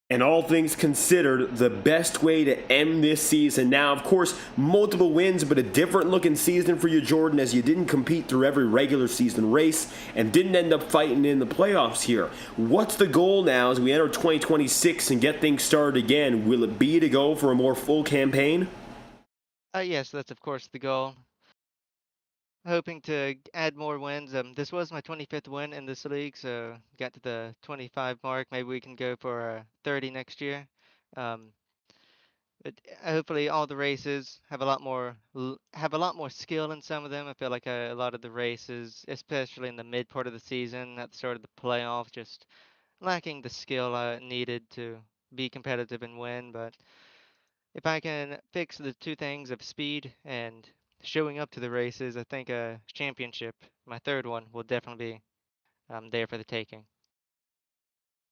And all things considered, the best way to end this season. Now, of course, multiple wins, but a different looking season for you, Jordan, as you didn't compete through every regular season race and didn't end up fighting in the playoffs here. What's the goal now as we enter 2026 and get things started again? Will it be to go for a more full campaign? Yes, that's of course the goal. Hoping to add more wins. This was my 25th win in this league, so got to the 25 mark. Maybe we can go for 30 next year. Um, but hopefully all the races have have a lot more skill in some of them. I feel like a lot of the races, especially in the mid part of the season, at the start of the playoffs, just lacking the skill needed to be competitive and win. But if I can fix the two things of speed and showing up to the races, I think a championship, my third one, will definitely be there for the taking.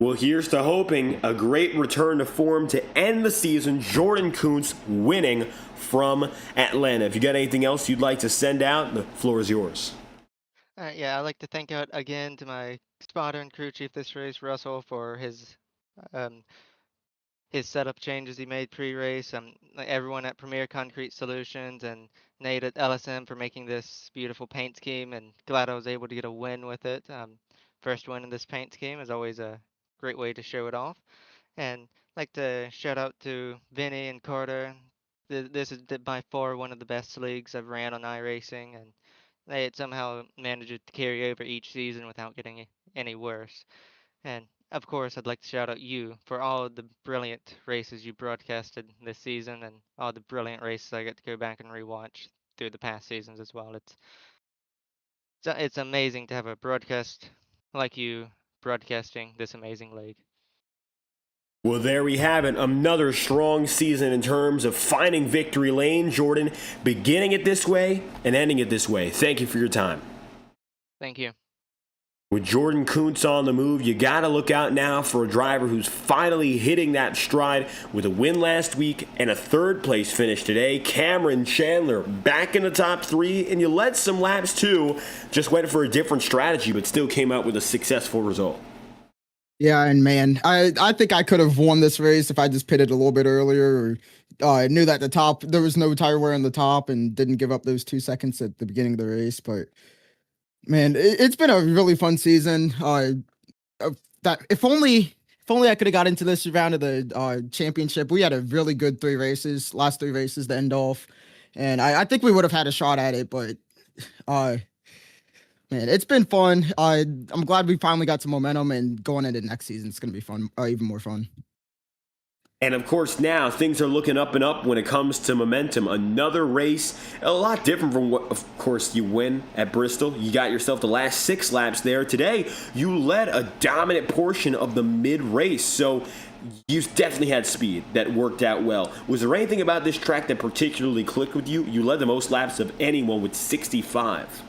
Well, here's to hoping a great return to form to end the season. Jordan Kuntz winning from Atlanta. If you got anything else you'd like to send out, the floor is yours. Yeah, I'd like to thank out again to my spotter and crew chief this race, Russell, for um, his setup changes he made pre-race. Like everyone at Premier Concrete Solutions and Nate at LSM for making this beautiful paint scheme, and glad I was able to get a win with it. First win in this paint scheme is always a great way to show it off. And like to shout out to Vinny and Carter. This is by far one of the best leagues I've ran on iRacing, and they somehow managed to carry over each season without getting any worse. And of course, I'd like to shout out you for all the brilliant races you broadcasted this season and all the brilliant races I get to go back and rewatch through the past seasons as well. It's amazing to have a broadcast like you broadcasting this amazing league. Well, there we have it. Another strong season in terms of finding victory lane. Jordan, beginning it this way and ending it this way. Thank you for your time. Thank you. With Jordan Kuntz on the move, you got to look out now for a driver who's finally hitting that stride with a win last week and a third-place finish today. Cameron Chandler back in the top three, and you led some laps too. Just went for a different strategy, but still came out with a successful result. Yeah, and man, I think I could have won this race if I just pitted a little bit earlier, or I knew that the top there was no tire wear on the top and didn't give up those 2 seconds at the beginning of the race. But man, it's been a really fun season. That if only I could have got into this round of the championship. We had a really good last 3 races to end off, and I think we would have had a shot at it. But man, it's been fun. I'm glad we finally got some momentum, and going into next season, it's going to be fun, even more fun. And of course, now things are looking up and up when it comes to momentum. Another race, a lot different from what, of course, you win at Bristol. You got yourself the last 6 laps there. Today, you led a dominant portion of the mid-race, so you definitely had speed that worked out well. Was there anything about this track that particularly clicked with you? You led the most laps of anyone with 65.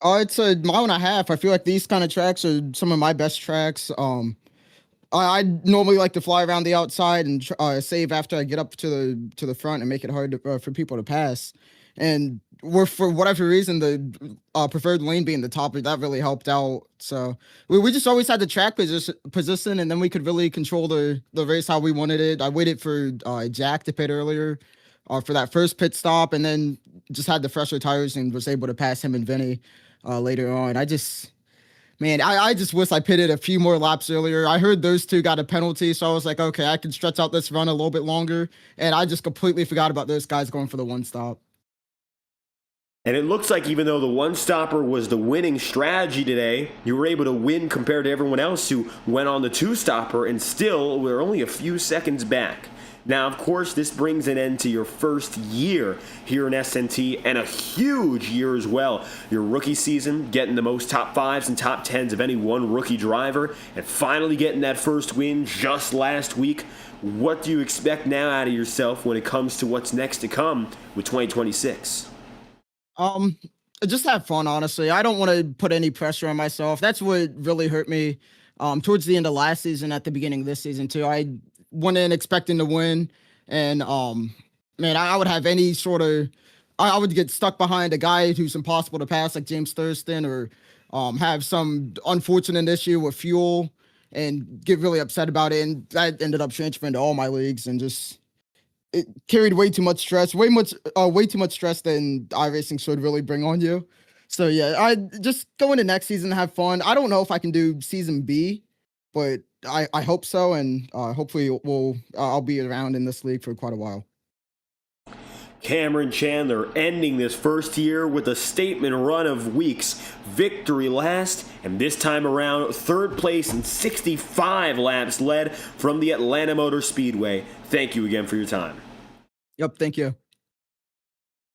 It's a mile and a half. I feel like these kind of tracks are some of my best tracks. I normally like to fly around the outside and save after I get up to the front and make it hard for people to pass. And for whatever reason, the preferred lane being the top, that really helped out. So we just always had the track position, and then we could really control the race how we wanted it. I waited for Jack to pit earlier for that first pit stop, and then just had the fresher tires and was able to pass him and Vinny later on. I just wish I pitted a few more laps earlier. I heard those two got a penalty, so I was like, okay, I can stretch out this run a little bit longer. And I just completely forgot about those guys going for the one stop. And it looks like even though the one-stopper was the winning strategy today, you were able to win compared to everyone else who went on the two-stopper and still were only a few seconds back. Now, of course, this brings an end to your first year here in SNT and a huge year as well. Your rookie season, getting the most top 5s and top 10s of any one rookie driver, and finally getting that first win just last week. What do you expect now out of yourself when it comes to what's next to come with 2026? Just have fun, honestly. I don't want to put any pressure on myself. That's what really hurt me towards the end of last season, at the beginning of this season too. I went in expecting to win, and man, I would have any sort of I would get stuck behind a guy who's impossible to pass like James Thurston, or have some unfortunate issue with fuel and get really upset about it. And that ended up transferring to all my leagues, and just it carried way too much stress, way too much stress than iRacing should really bring on you. So yeah, I just go into next season, have fun. I don't know if I can do season B, but I hope so, and hopefully I'll be around in this league for quite a while. Cameron Chandler ending this first year with a statement run of weeks. Victory last, and this time around, third place and 65 laps led from the Atlanta Motor Speedway. Thank you again for your time. Yep, thank you.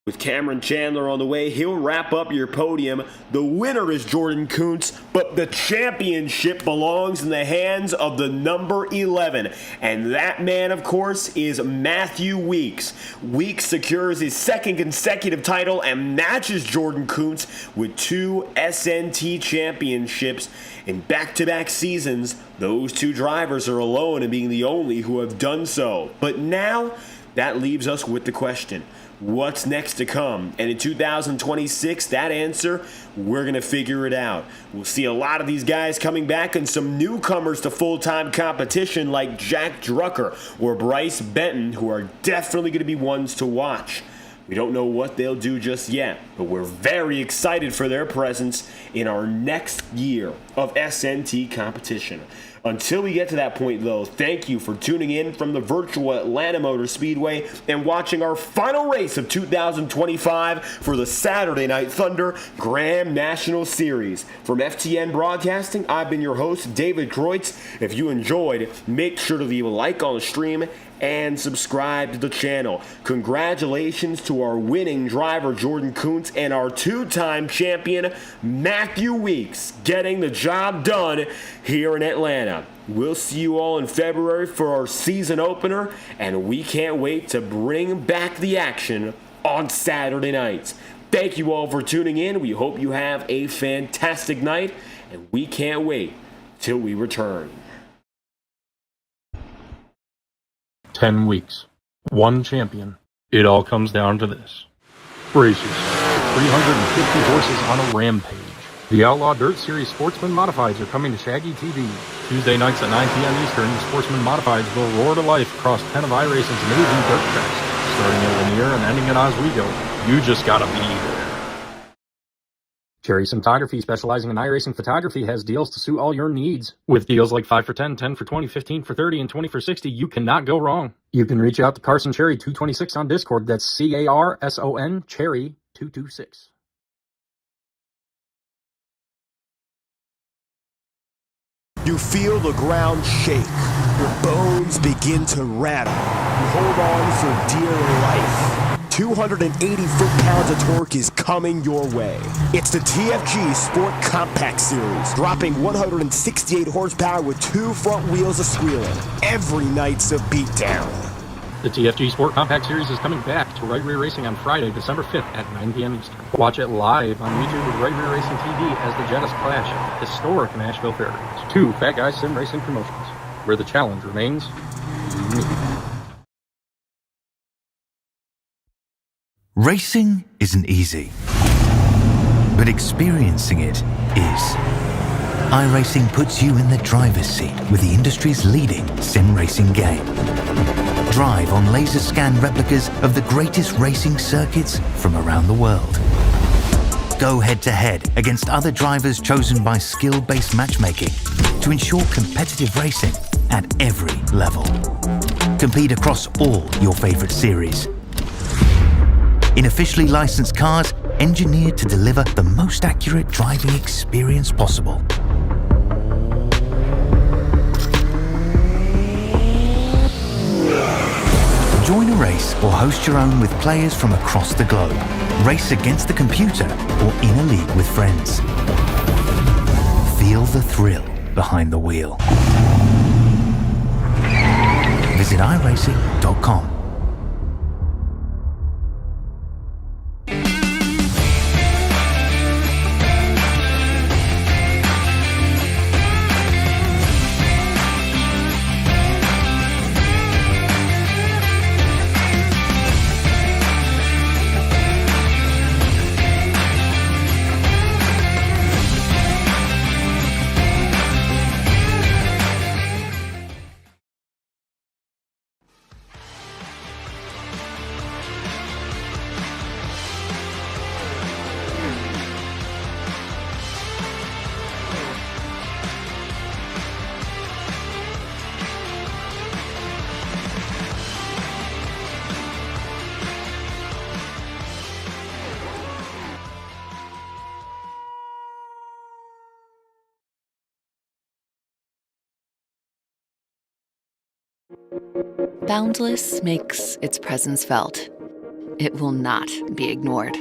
With Cameron Chandler on the way, he'll wrap up your podium. The winner is Jordan Kuntz, but the championship belongs in the hands of the number 11. And that man, of course, is Matthew Weeks. Weeks secures his second consecutive title and matches Jordan Kuntz with 2 SNT championships. In back-to-back seasons, those 2 drivers are alone in being the only who have done so. But now, that leaves us with the question: what's next to come? And in 2026, that answer, we're going to figure it out. We'll see a lot of these guys coming back and some newcomers to full-time competition like Jack Drucker or Bryce Benton, who are definitely going to be ones to watch. We don't know what they'll do just yet, but we're very excited for their presence in our next year of SNT competition. Until we get to that point, though, thank you for tuning in from the virtual Atlanta Motor Speedway and watching our final race of 2025 for the Saturday Night Thunder Grand National Series. From FTN Broadcasting, I've been your host, David Kreutz. If you enjoyed, make sure to leave a like on the stream and subscribe to the channel. Congratulations to our winning driver Jordan Kuntz and our 2-time champion Matthew Weeks getting the job done here in Atlanta. We'll see you all in February for our season opener, and we can't wait to bring back the action on Saturday nights. Thank you all for tuning in. We hope you have a fantastic night, and we can't wait till we return. 10 weeks, 1 champion. It all comes down to this. Brace yourself. 350 horses on a rampage. The Outlaw Dirt Series Sportsman Modifieds are coming to Shaggy TV. Tuesday nights at 9 p.m. Eastern, the Sportsman Modifieds will roar to life across 10 of iRacing's amazing dirt tracks, starting at Lanier and ending at Oswego. You just gotta be there. Cherry Photography, specializing in iRacing photography, has deals to suit all your needs. With deals like 5 for 10, 10 for 20, 15 for 30, and 20 for 60, you cannot go wrong. You can reach out to Carson Cherry 226 on Discord. That's CARSON Cherry 226. You feel the ground shake. Your bones begin to rattle. You hold on for dear life. 280 foot-pounds of torque is coming your way. It's the TFG Sport Compact Series, dropping 168 horsepower with 2 front wheels of squealing. Every night's a beatdown. The TFG Sport Compact Series is coming back to Right Rear Racing on Friday, December 5th at 9 p.m. Eastern. Watch it live on YouTube with Right Rear Racing TV as the Jettis clash at historic Nashville Fairgrounds. 2 Fat Guys Sim Racing promotions, where the challenge remains me. Racing isn't easy, but experiencing it is. iRacing puts you in the driver's seat with the industry's leading sim racing game. Drive on laser scan replicas of the greatest racing circuits from around the world. Go head to head against other drivers chosen by skill-based matchmaking to ensure competitive racing at every level. Compete across all your favorite series in officially licensed cars engineered to deliver the most accurate driving experience possible. Join a race or host your own with players from across the globe. Race against the computer or in a league with friends. Feel the thrill behind the wheel. Visit iRacing.com. Boundless makes its presence felt. it will not be ignored.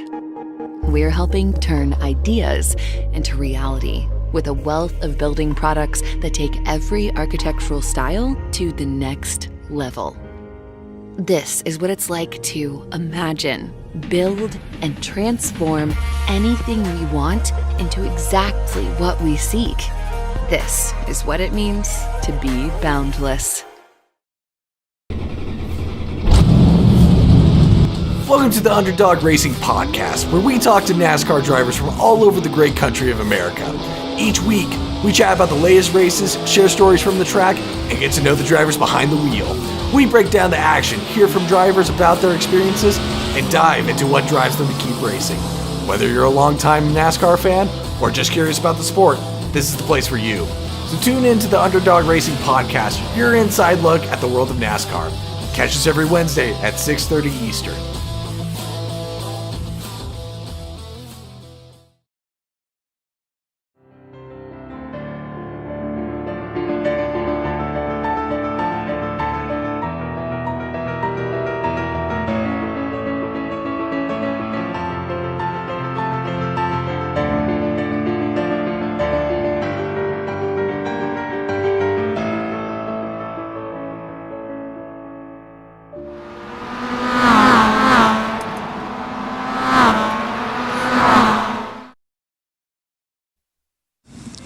We're helping turn ideas into reality with a wealth of building products that take every architectural style to the next level. This is what it's like to imagine, build, and transform anything we want into exactly what we seek. This is what it means to be boundless. Welcome to the Underdog Racing Podcast, where we talk to NASCAR drivers from all over the great country of America. Each week, we chat about the latest races, share stories from the track, and get to know the drivers behind the wheel. We break down the action, hear from drivers about their experiences, and dive into what drives them to keep racing. Whether you're a longtime NASCAR fan or just curious about the sport, this is the place for you. So tune in to the Underdog Racing Podcast, your inside look at the world of NASCAR. Catch us every Wednesday at 6:30 Eastern.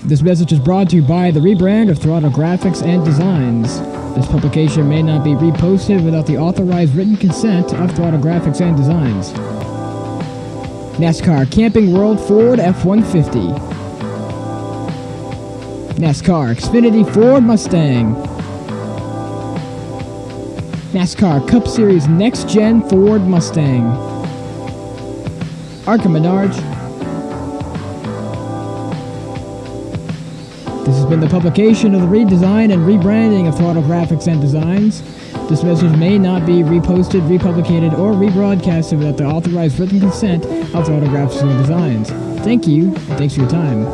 This message is brought to you by the rebrand of Throttle Graphics and Designs. This publication may not be reposted without the authorized written consent of Throttle Graphics and Designs. NASCAR Camping World Ford F-150. NASCAR Xfinity Ford Mustang. NASCAR Cup Series Next-Gen Ford Mustang. Arca Menards. This has been the publication of the redesign and rebranding of Throttle Graphics and Designs. This message may not be reposted, republicated, or rebroadcasted without the authorized written consent of Throttle Graphics and Designs. Thank you, and thanks for your time.